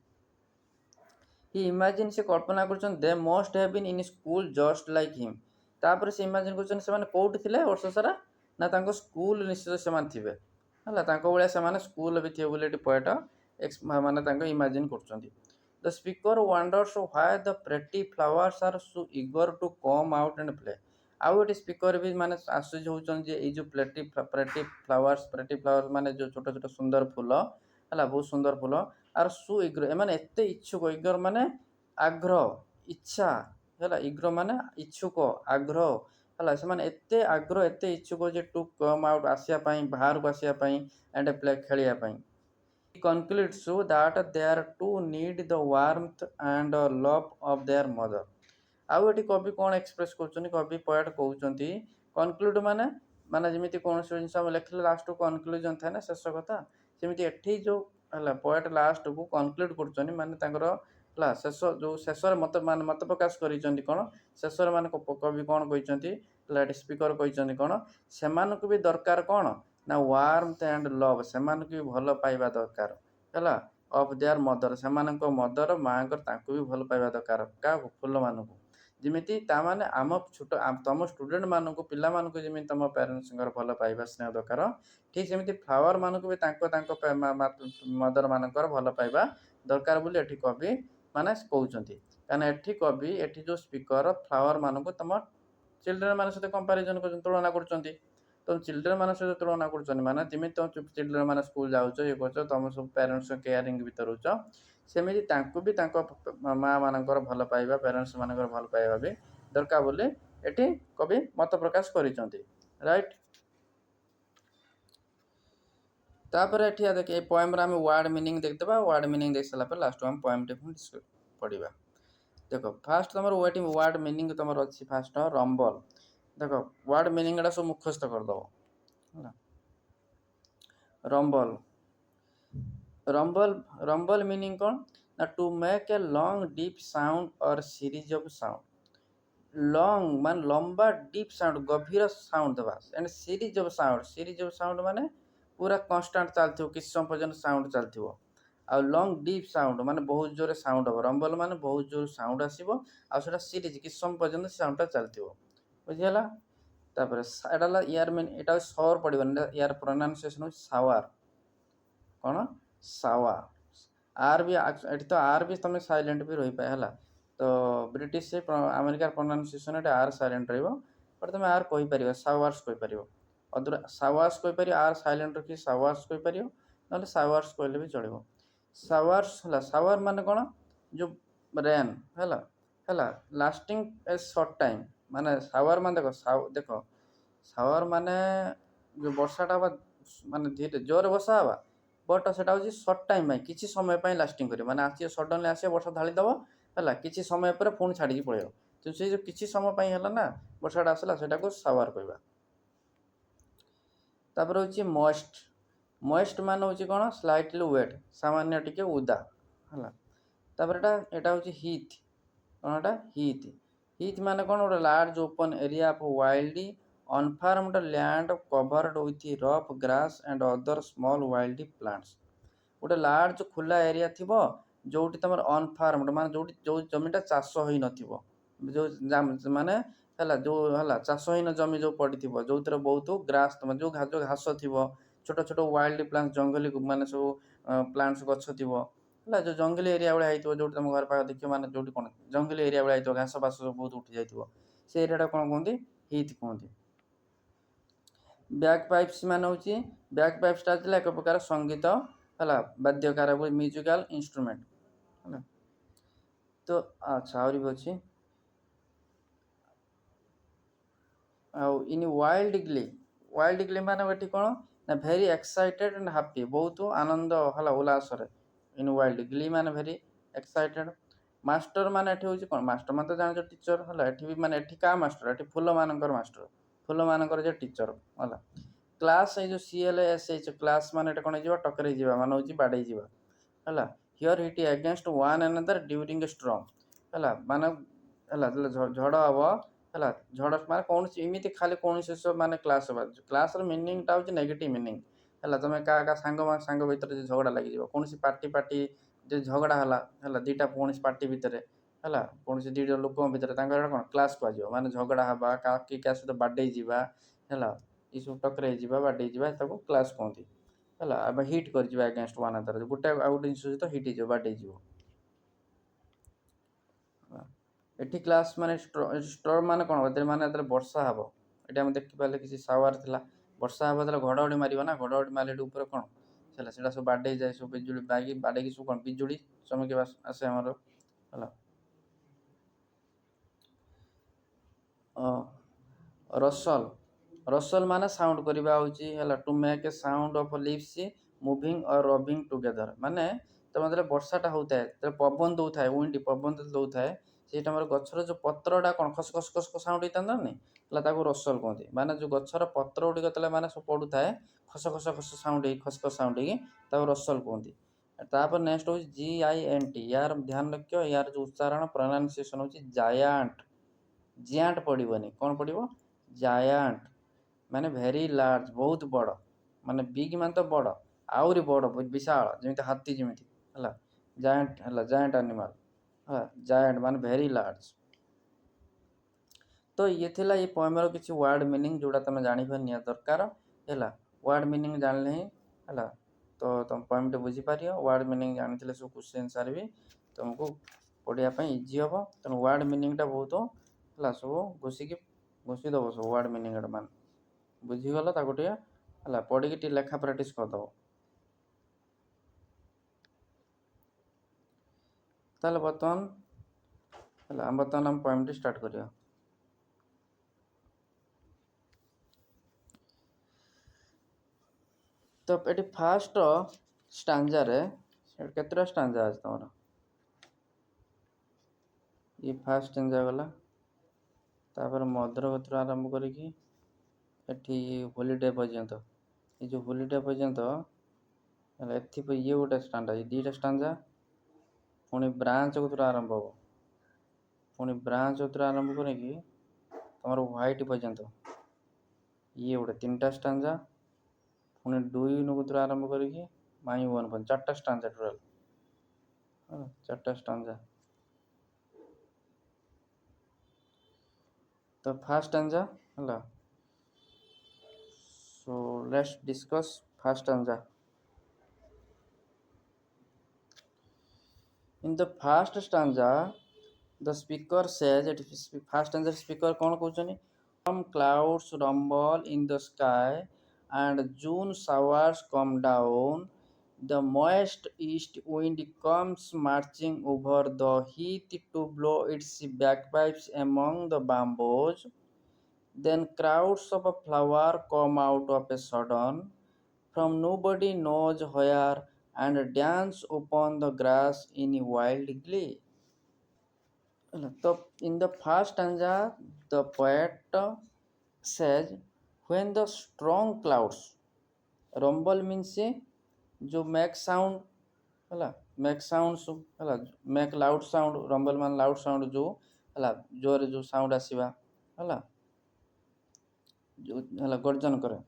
ହି ଇମାଜିନ୍, ସେ କଳ୍ପନା କରୁଛନ୍ତି, they must have been in school just like him. ତାପରେ ସେ ଇମାଜିନ୍ କରୁଛନ୍ତି ସେମାନେ କେଉଁଠି ଥିଲେ ବର୍ଷ ସାରା, ନା ତାଙ୍କ ସ୍କୁଲ ନିଶ୍ଚିତ ସେମାନେ ଥିବେ ହେଲା, ତାଙ୍କ ଭଳିଆ ସେମାନେ ସ୍କୁଲ ବି ଥିବେ ବୋଲି ଏଠି ପୋଏଟ୍ ମାନେ ତାଙ୍କ ଇମାଜିନ୍ କରୁଛନ୍ତି। The speaker wonders why the pretty flowers are so eager to come out and play. ଆଉ ଏଠି ସ୍ପିକର ବି ମାନେ ଆଶ୍ଚର୍ଯ୍ୟ ହେଉଛନ୍ତି ଯେ ଏଇ ଯେଉଁ ପ୍ରେଟି ଫ୍ଲାୱାର୍ସ ମାନେ ଯେଉଁ ଛୋଟ ଛୋଟ ସୁନ୍ଦର ଫୁଲ ହେଲା, ବହୁତ ସୁନ୍ଦର ଫୁଲ, ଆର୍ ସୁ ଇଗ୍ର, ଏମାନେ ଏତେ ଇଚ୍ଛୁକ, ଇଗର ମାନେ ଆଗ୍ରହ, ଇଚ୍ଛା ହେଲା, ଇଗ୍ର ମାନେ ଇଚ୍ଛୁକ, ଆଗ୍ରହ ହେଲା, ସେମାନେ ଏତେ ଆଗ୍ରହ, ଏତେ ଇଚ୍ଛୁକ ଯେ ଟୁ କମ୍ ଆଉଟ୍, ଆସିବା ପାଇଁ, ବାହାରକୁ ଆସିବା ପାଇଁ, ଆଣ୍ଡ ପ୍ଲେ, ଖେଳିବା ପାଇଁ। concludes that they are to need the warmth and love of their mother। ଆଉ ଏଠି କବି କ'ଣ ଏକ୍ସପ୍ରେସ୍ କରୁଛନ୍ତି, କବି ପଏଟ୍ କହୁଛନ୍ତି କନକ୍ଲୁଡ୍ ମାନେ ମାନେ ଯେମିତି କୌଣସି ଜିନିଷ ଆମେ ଲେଖିଲେ ଲାଷ୍ଟକୁ କନକ୍ଲୁଜନ୍ ଥାଏ ନା, ଶେଷ କଥା, ସେମିତି ଏଠି ଯେଉଁ ହେଲା ପଏଟ୍ ଲାଷ୍ଟକୁ କନକ୍ଲୁଡ୍ କରୁଛନ୍ତି, ମାନେ ତାଙ୍କର ହେଲା ଶେଷ ଯେଉଁ ଶେଷରେ ମତ ପ୍ରକାଶ କରିଛନ୍ତି କ'ଣ, ଶେଷରେ ମାନେ କବି କ'ଣ କହିଛନ୍ତି, ହେଲା ଏଠି ସ୍ପିକର କହିଛନ୍ତି କ'ଣ, ସେମାନଙ୍କୁ ବି ଦରକାର କ'ଣ ନା ୱାର୍ମଥ ଆଣ୍ଡ ଲଭ୍, ସେମାନଙ୍କୁ ବି ଭଲ ପାଇବା ଦରକାର ହେଲା, ଅଫ୍ ଦେୟାର ମଦର, ସେମାନଙ୍କ ମଦର ମାଆଙ୍କର ତାଙ୍କୁ ବି ଭଲ ପାଇବା ଦରକାର, କାହାକୁ, ଫୁଲମାନଙ୍କୁ। ଯେମିତି ତାମାନେ ଆମ ଛୋଟ ତମ ଷ୍ଟୁଡେଣ୍ଟମାନଙ୍କୁ, ପିଲାମାନଙ୍କୁ ଯେମିତି ତମ ପ୍ୟାରେଣ୍ଟସ୍ଙ୍କର ଭଲ ପାଇବା ସ୍ନେହ ଦରକାର, ଠିକ୍ ସେମିତି ଫ୍ଲାୱାରମାନଙ୍କୁ ବି ତାଙ୍କ ମଦରମାନଙ୍କର ଭଲ ପାଇବା ଦରକାର ବୋଲି ଏଠି କବି ମାନେ କହୁଛନ୍ତି। କାହିଁକିନା ଏଠି କବି ଏଠି ଯେଉଁ ସ୍ପିକର ଫ୍ଲାୱାରମାନଙ୍କୁ ତମ ଚିଲଡ୍ରେନ୍ ମାନଙ୍କ ସହିତ କମ୍ପାରିଜନ୍ କରୁଛନ୍ତି, ତୁଳନା କରୁଛନ୍ତି। ତ ଚିଲଡ୍ରେନ୍ ମାନଙ୍କ ସହିତ ତୁଳନା କରୁଛନ୍ତି ମାନେ ଯେମିତି ତମ ଚିଲଡ୍ରେନ୍ ମାନେ ସ୍କୁଲ ଯାଉଛ, ଇଏ କରୁଛ, ତମ ସବୁ ପ୍ୟାରେଣ୍ଟସ୍ କେୟାରିଂ ଭିତରେ ରହୁଛ, ସେମିତି ତାଙ୍କୁ ବି ତାଙ୍କ ମା ମାନଙ୍କର ଭଲ ପାଇବା, ପ୍ୟାରେଣ୍ଟସ୍ ମାନଙ୍କର ଭଲ ପାଇବା ବି ଦରକାର ବୋଲି ଏଠି କବି ମତ ପ୍ରକାଶ କରିଛନ୍ତି, ରାଇଟ୍। ତାପରେ ଏଠି ଦେଖ ଏ ପଏମ୍ରେ ଆମେ ୱାର୍ଡ ମିନିଂ ଦେଖିଦେବା, ୱାର୍ଡ ମିନିଂ ଦେଇ ସାରିଲା ପରେ ଲାଷ୍ଟ ଆମେ ପଏମ୍ଟି ପଢ଼ିବା। ଦେଖ ଫାଷ୍ଟ ତମର ୱାର୍ଡ ମିନିଂ ତମର ଅଛି ଫାଷ୍ଟ ରମ୍ବଲ। ଦେଖ ୱାର୍ଡ ମିନିଂ ଏଟା ସବୁ ମୁଖସ୍ଥ କରିଦେବ ହେଲା। ରମ୍ବଲ, ରମ୍ବଲ ମିନିଂ କ'ଣ ନା two make a long deep sound or series of sound. Long ମାନେ ଲମ୍ବା, ଡିପ୍ ସାଉଣ୍ଡ ଗଭୀର ସାଉଣ୍ଡ ଦେବା, ଏଣ୍ଡ ସିରିଜ ଅଫ୍ ସାଉଣ୍ଡ ମାନେ ପୁରା କନଷ୍ଟାଣ୍ଟ ଚାଲିଥିବ, କିଛି ସମୟ ପର୍ଯ୍ୟନ୍ତ ସାଉଣ୍ଡ ଚାଲିଥିବ। ଆଉ ଲଙ୍ଗ ଡିପ୍ ସାଉଣ୍ଡ ମାନେ ବହୁତ ଜୋରରେ ସାଉଣ୍ଡ ହେବ, ରମ୍ବଲ ମାନେ ବହୁତ ଜୋର ସାଉଣ୍ଡ ଆସିବ, ଆଉ ସେଟା ସିରିଜ କିଛି ସମୟ ପର୍ଯ୍ୟନ୍ତ ସାଉଣ୍ଡଟା ଚାଲିଥିବ, ବୁଝିହେଲା। ତାପରେ ଏଟା ହେଲା ୟାର ମିନ୍, ଏଟା ସର ପଡ଼ିବନି, ୟାର ପ୍ରୋନାଉନ୍ସିଏସନ୍ ହେଉଛି ସାୱାର, କ'ଣ ସାୱା, ଆର୍ ବି ଏଠି ତ ଆର୍ ବି ତମେ ସାଇଲେଣ୍ଟ ବି ରହିପାରେ ହେଲା। ତ ବ୍ରିଟିଶ ଆମେରିକାର ପ୍ରୋନାଉନ୍ସିଏସନ୍ ଏଠି ଆର୍ ସାଇଲେଣ୍ଟ ରହିବ, ବଟ୍ ତମେ ଆର୍ କହିପାରିବ, ସାୱାର୍ସ କହିପାରିବ, ଅଦର ସାୱାର୍ସ କହିପାରିବ, ଆର୍ ସାଇଲେଣ୍ଟ ରଖି ସାୱାର୍ସ କହିପାରିବ, ନହେଲେ ସାୱାର୍ସ କହିଲେ ବି ଚଳିବ। ସାୱାର୍ସ ହେଲା, ସାୱାର ମାନେ କ'ଣ ଯେଉଁ ରେନ୍ ହେଲା, ଲାଷ୍ଟିଂ ଏ ସର୍ଟ ଟାଇମ୍, ମାନେ ସାୱାର ମାନେ ଦେଖ ସାୱାର ମାନେ ଯେଉଁ ବର୍ଷାଟା ହେବା ମାନେ ଧୀରେ ଜୋରରେ ବର୍ଷା ହେବା, ବଟ୍ ସେଟା ହେଉଛି ସର୍ଟ ଟାଇମ୍ ପାଇଁ, କିଛି ସମୟ ପାଇଁ ଲାଷ୍ଟିଂ କରିବ, ମାନେ ଆସିବ ସଡନ୍ଲି ଆସିବ ବର୍ଷା ଢାଳିଦେବ ହେଲା, କିଛି ସମୟ ପରେ ପୁଣି ଛାଡ଼ିକି ପଳେଇବ, ତ ସେଇ ଯେଉଁ କିଛି ସମୟ ପାଇଁ ହେଲା ନା ବର୍ଷାଟା ଆସିଲା, ସେଟାକୁ ସାୱାର କହିବା। ତାପରେ ହେଉଛି ମଏଷ୍ଟ ମାନେ ହେଉଛି କ'ଣ ସ୍ଲାଇଟଲି ୱେଟ୍, ସାମାନ୍ୟ ଟିକେ ଉଦା ହେଲା। ତାପରେ ଏଟା ହେଉଛି ହିଥ୍, କ'ଣ ଏଟା ହିଥ୍ ମାନେ କ'ଣ ଗୋଟେ large open area of wild unfarmed land covered with rough grass and other small wild plants. ଗୋଟେ ଲାର୍ଜ ଖୋଲା ଏରିଆ ଥିବ ଯେଉଁଠି ତମର ଅନଫାର୍ମଡ ମାନେ ଯେଉଁ ଜମିଟା ଚାଷ ହୋଇନଥିବ, ଯେଉଁ ମାନେ ହେଲା ଯେଉଁ ହେଲା ଚାଷହୀନ ଜମି ଯେଉଁ ପଡ଼ିଥିବ, ଯେଉଁଥିରେ ବହୁତ ଗ୍ରାସ୍ ଯେଉଁ ଘାସ ଥିବ, ଛୋଟ ଛୋଟ ୱାଇଲ୍ଡ ପ୍ଲାଣ୍ଟ ଜଙ୍ଗଲୀ ମାନେ ସବୁ ପ୍ଲାଣ୍ଟସ୍ ଗଛ ଥିବ ହେଲା, ଯେଉଁ ଜଙ୍ଗଲୀ ଏରିଆ ଭଳିଆ ହେଇଥିବ, ଯେଉଁଠି ତମ ଘର ପାଖ ଦେଖିବ, ମାନେ ଯେଉଁଠି କ'ଣ ଜଙ୍ଗଲୀ ଏରିଆ ଭଳିଆ ହେଇଥିବ, ଘାସ ଫାସ ସବୁ ବହୁତ ଉଠି ଯାଇଥିବ, ସେ ଏରିଆଟା କ'ଣ କୁହନ୍ତି, ହିଥ୍ କୁହନ୍ତି। ବ୍ୟାକ୍ ପାଇପ୍ସ ମାନେ ହେଉଛି, ବ୍ୟାକ୍ ପାଇପ୍ସଟା ଥିଲା ଏକ ପ୍ରକାର ସଙ୍ଗୀତ ହେଲା, ବାଦ୍ୟକାର ମ୍ୟୁଜିକାଲ ଇନଷ୍ଟ୍ରୁମେଣ୍ଟ ହେଲା। ତ ଆଚ୍ଛା ଆହୁରି ବି ଅଛି, ଆଉ ଇନ୍ ୱାଇଲ୍ଡ ଗ୍ଲି ମାନେ ଏଠି କ'ଣ ନା ଭେରି ଏକ୍ସାଇଟେଡ୍ ଆଣ୍ଡ ହାପି, ବହୁତ ଆନନ୍ଦ ହେଲା ଉଲ୍ଲାସରେ, ଇନ୍ ୱାଇଲ୍ଡ ଗ୍ଲି ମାନେ ଭେରି ଏକ୍ସାଇଟେଡ୍। ମାଷ୍ଟର ମାନେ ଏଠି ହେଉଛି କ'ଣ, ମାଷ୍ଟର ମାନେ ତ ଜାଣିଛ ଟିଚର ହେଲା, ଏଠି ବି ମାନେ ଏଠି କାହା ମାଷ୍ଟର, ଏଠି ଫୁଲମାନଙ୍କର ମାଷ୍ଟର, ଫୁଲମାନଙ୍କର ଯେ ଟିଚର ହେଲା। କ୍ଲାସ୍ ଏଇ ଯେଉଁ CLASH କ୍ଲାସ୍ ମାନେ ଏଟା କ'ଣ ହେଇଯିବ, ଟକରେଇ ଯିବା ମାନେ ହେଉଛି ବାଡ଼େଇ ଯିବା ହେଲା। Here hit against one another during a storm ହେଲା, ମାନେ ହେଲା ଝଡ଼ ହେବ ହେଲା, ଝଡ଼ ମାନେ କୌଣସି ଏମିତି ଖାଲି କୌଣସି ମାନେ କ୍ଲାସ୍ ହେବା, କ୍ଲାସ୍ର ମିନିଂଟା ହେଉଛି ନେଗେଟିଭ୍ ମିନିଂ ହେଲା। ତୁମେ କାହା ସାଙ୍ଗ ଭିତରେ ଯେ ଝଗଡ଼ା ଲାଗିଯିବ, କୌଣସି ପାର୍ଟି ଯେ ଝଗଡ଼ା ହେଲା ଦୁଇଟା କୌଣସି ପାର୍ଟି ଭିତରେ ହେଲା, କୌଣସି ଦୁଇଟା ଲୋକଙ୍କ ଭିତରେ, ତାଙ୍କର କ'ଣ କ୍ଲାସ୍ କୁହାଯିବ, ମାନେ ଝଗଡ଼ା ହେବା, କାହା ସହିତ ବାଡ଼େଇ ଯିବା ହେଲା, ଏସବୁ ଟକରେଇ ଯିବା, ବାଡ଼େଇ ଯିବା, ତାକୁ କ୍ଲାସ୍ କୁହନ୍ତି ହେଲା। ଏବେ ହିଟ୍ କରିଯିବା ଏଗେନ୍ଷ୍ଟ ୱାନ୍ ଆନାଦର, ଗୋଟେ ଆଉ ଗୋଟେ ଜିନିଷ ସହିତ ହିଟ୍ ହେଇଯିବ, ବାଡ଼େଇ ଯିବ। ଏଠି କ୍ଲାସ୍ ମାନେ ଷ୍ଟର୍ମ ମାନେ କ'ଣ, ମାନେ ଯେତେବେଳେ ବର୍ଷା ହେବ, ଏଠି ଆମେ ଦେଖିପାରିଲେ କିଛି ସାୱାର ଥିଲା, ବର୍ଷା ହେବ ଯେତେବେଳେ ଘଡ଼ଘଡ଼ି ମାରିବ ନା, ଘଡ଼ଘଡ଼ି ମାରିଲେ ଏଠି ଉପରେ କ'ଣ ହେଲା, ସେଇଟା ସବୁ ବାଡ଼େଇ ଯାଏ, ସବୁ ବିଜୁଳି ବାଡ଼େଇକି ସବୁ କ'ଣ ବିଜୁଳି ଚମକି ଆସେ ଆମର ହେଲା। ରସଲ ମାନେ ସାଉଣ୍ଡ କରିବା ହେଉଛି ହେଲା, to make a sound of lips moving or rubbing together, ମାନେ ତମେ ଯେତେବେଳେ ବର୍ଷାଟା ହେଉଥାଏ, ଯେତେବେଳେ ପବନ ଦେଉଥାଏ, ୱିଣ୍ଡ ପବନ ଯେତେବେଳେ ଦେଉଥାଏ, ସେଇ ଟାଇମରେ ଗଛର ଯେଉଁ ପତ୍ରଟା କ'ଣ ଖସ ଖସ ଖସ ଖସ ସାଉଣ୍ଡ ହେଇଥାନ୍ତା ନା, ହେଲା ତାକୁ ରସଲ କୁହନ୍ତି। ମାନେ ଯେଉଁ ଗଛର ପତ୍ର ଗୁଡ଼ିକ ଯେତେବେଳେ ମାନେ ସବୁ ପଡ଼ୁଥାଏ, ଖସ ଖସ ଖସ ସାଉଣ୍ଡ ହେଇକି ଖସ ଖସ ସାଉଣ୍ଡ ହେଇକି ତାକୁ ରସଲ କୁହନ୍ତି। ତାପରେ ନେକ୍ସଟ ହେଉଛି GINT, ୟାର ଧ୍ୟାନ ରଖିବ, ୟାର ଯେଉଁ ଉଚ୍ଚାରଣ ପ୍ରୋନାଉନ୍ସିଏସନ୍ ହେଉଛି ଜାୟାଣ୍ଟ। ଜିଆଣ୍ଟ ପଡ଼ିବନି, କ'ଣ ପଡ଼ିବ? ଜାୟାଣ୍ଟ, ମାନେ ଭେରି ଲାର୍ଜ, ବହୁତ ବଡ଼, ମାନେ ବିଗ୍ ମାନେ ତ ବଡ଼, ଆହୁରି ବଡ଼, ବିଶାଳ, ଯେମିତି ହାତୀ ଯେମିତି, ହେଲା ଜାୟାଣ୍ଟ, ହେଲା ଜାୟାଣ୍ଟ ଆନିମାଲ, ହେଲା ଜାୟାଣ୍ଟ ମାନେ ଭେରି ଲାର୍ଜ। ତ ଇଏ ଥିଲା ଏ ପଏମର କିଛି ୱାର୍ଡ଼ ମିନିଂ ଯେଉଁଟା ତୁମେ ଜାଣିବା ନିହାତି ଦରକାର, ହେଲା ୱାର୍ଡ଼ ମିନିଂ ଜାଣିଲେ ହିଁ, ହେଲା ତ ତୁମ ପଏମଟି ବୁଝିପାରିବ। ୱାର୍ଡ଼ ମିନିଂ ଜାଣିଥିଲେ ସବୁ କ୍ୱେଶ୍ଚିନ୍ ଆନ୍ସର୍ ବି ତୁମକୁ ପଢ଼ିବା ପାଇଁ ଇଜି ହେବ। ତେଣୁ ୱାର୍ଡ଼ ମିନିଂଟା ବହୁତ, ହେଲା ସବୁ ଘୋଷି ଦେବ ସବୁ ୱାର୍ଡ଼ ମିନିଂଟା, ମାନେ ବୁଝିଗଲ ତାକୁ ଟିକେ, ହେଲା ପଢ଼ିକି ଟିକେ ଲେଖା ପ୍ରାକ୍ଟିସ୍ କରିଦେବ। ତାହେଲେ ବର୍ତ୍ତମାନ ଆମ ପଏମଟି ଷ୍ଟାର୍ଟ କରିବା। ତ ଏଠି ଫାଷ୍ଟ ଷ୍ଟାଞ୍ଜାରେ କେତେଟା ଷ୍ଟାଞ୍ଜା ଅଛି ତମର? ये फास्ट ଷ୍ଟାଞ୍ଜା ଗଲା, ତାପରେ ମଧୁରଗତିରୁ ଆରମ୍ଭ କରିକି ଏଠି ହୋଲିଡେ ପର୍ଯ୍ୟନ୍ତ, ଏ ଯେଉଁ ହୋଲିଡେ ପର୍ଯ୍ୟନ୍ତ, ଏଥିପାଇଁ ଇଏ ଗୋଟେ ଷ୍ଟାଞ୍ଜା, ଏ ଦୁଇଟା ଷ୍ଟାଞ୍ଜା, ପୁଣି ବ୍ରାଞ୍ଚ କତିରୁ ଆରମ୍ଭ ହେବ, ପୁଣି ବ୍ରାଞ୍ଚ କତିରୁ ଆରମ୍ଭ କରିକି ତମର ହ୍ୱାଇଟ୍ ପର୍ଯ୍ୟନ୍ତ, ଇଏ ଗୋଟେ ତିନିଟା ଷ୍ଟାଞ୍ଜା, ପୁଣି ଡୁଇନ୍ କତିରୁ ଆରମ୍ଭ କରିକି ମାଇ ୱାନ୍ ପର୍ଯ୍ୟନ୍ତ, ଚାରିଟା ଷ୍ଟାଞ୍ଜା ଟୋଟାଲ୍, ଚାରିଟା ଷ୍ଟାଞ୍ଜା। तो फर्स्ट stanza, ହେଲା, so let's discuss first stanza. In the first stanza the speaker says, first stanza speaker कौन कहउछनी? Some clouds rumble in the sky and June showers come down, the moist east wind comes marching over the heath to blow its bagpipes among the bamboos. Then crowds of flowers come out of a sudden from nobody knows where and dance upon the grass in wild glee. So in the first stanza the poet says, when the strong clouds, rumble means जो make sound, ହେଲା make sound, ହେଲା make loud sound, rumble ମାନେ loud sound, जो ହେଲା ଜୋରରେ जो sound ଆସିବା, ହେଲା ହେଲା ଗର୍ଜନ କରେ।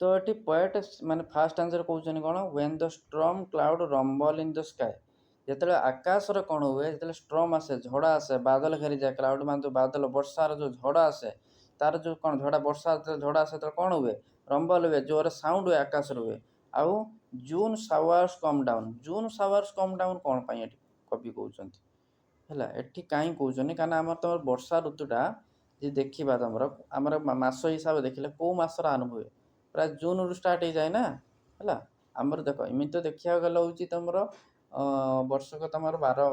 ତ ଏଠି ପଏଟ୍ ମାନେ ଫାଷ୍ଟ ଆନ୍ସର କହୁଛନ୍ତି କ'ଣ? when the storm cloud rumble in the sky, ଯେତେବେଳେ ଆକାଶରେ କ'ଣ ହୁଏ, ଯେତେବେଳେ ଷ୍ଟ୍ରମ୍ ଆସେ, ଝଡ଼ ଆସେ, ବାଦଲ ଘେରିଯାଏ, କ୍ଲାଉଡ଼ ମାନେ ଯେଉଁ ବାଦଲ, ବର୍ଷାର ଯେଉଁ ଝଡ଼ ଆସେ, ତାର ଯେଉଁ କ'ଣ ଝଡ଼, ବର୍ଷା ଯେତେବେଳେ ଝଡ଼ ଆସେ ସେତେବେଳେ କ'ଣ ହୁଏ? ରମ୍ବଲ ହୁଏ, ଜୋରରେ ସାଉଣ୍ଡ ହୁଏ ଆକାଶରେ ହୁଏ। ଆଉ ଜୁନ୍ ସାୱାର୍ସ କମ୍ ଡାଉନ୍, ଜୁନ୍ ସାୱାର୍ସ କମ୍ ଡାଉନ୍ କ'ଣ ପାଇଁ ଏଠି କବି କହୁଛନ୍ତି, ହେଲା ଏଠି କାହିଁ କହୁଛନ୍ତି? କାରଣ ଆମର ତମର ବର୍ଷା ଋତୁଟା ଯଦି ଦେଖିବା, ତମର ଆମର ମାସ ହିସାବରେ ଦେଖିଲେ କେଉଁ ମାସର ଆରମ୍ଭ ହୁଏ? ପ୍ରାୟ ଜୁନ୍ରୁ ଷ୍ଟାର୍ଟ ହେଇଯାଏ ନା, ହେଲା ଆମର ଦେଖ ଏମିତି ତ ଦେଖିବାକୁ ଗଲେ ହେଉଛି ତମର ବର୍ଷକ ତମର 12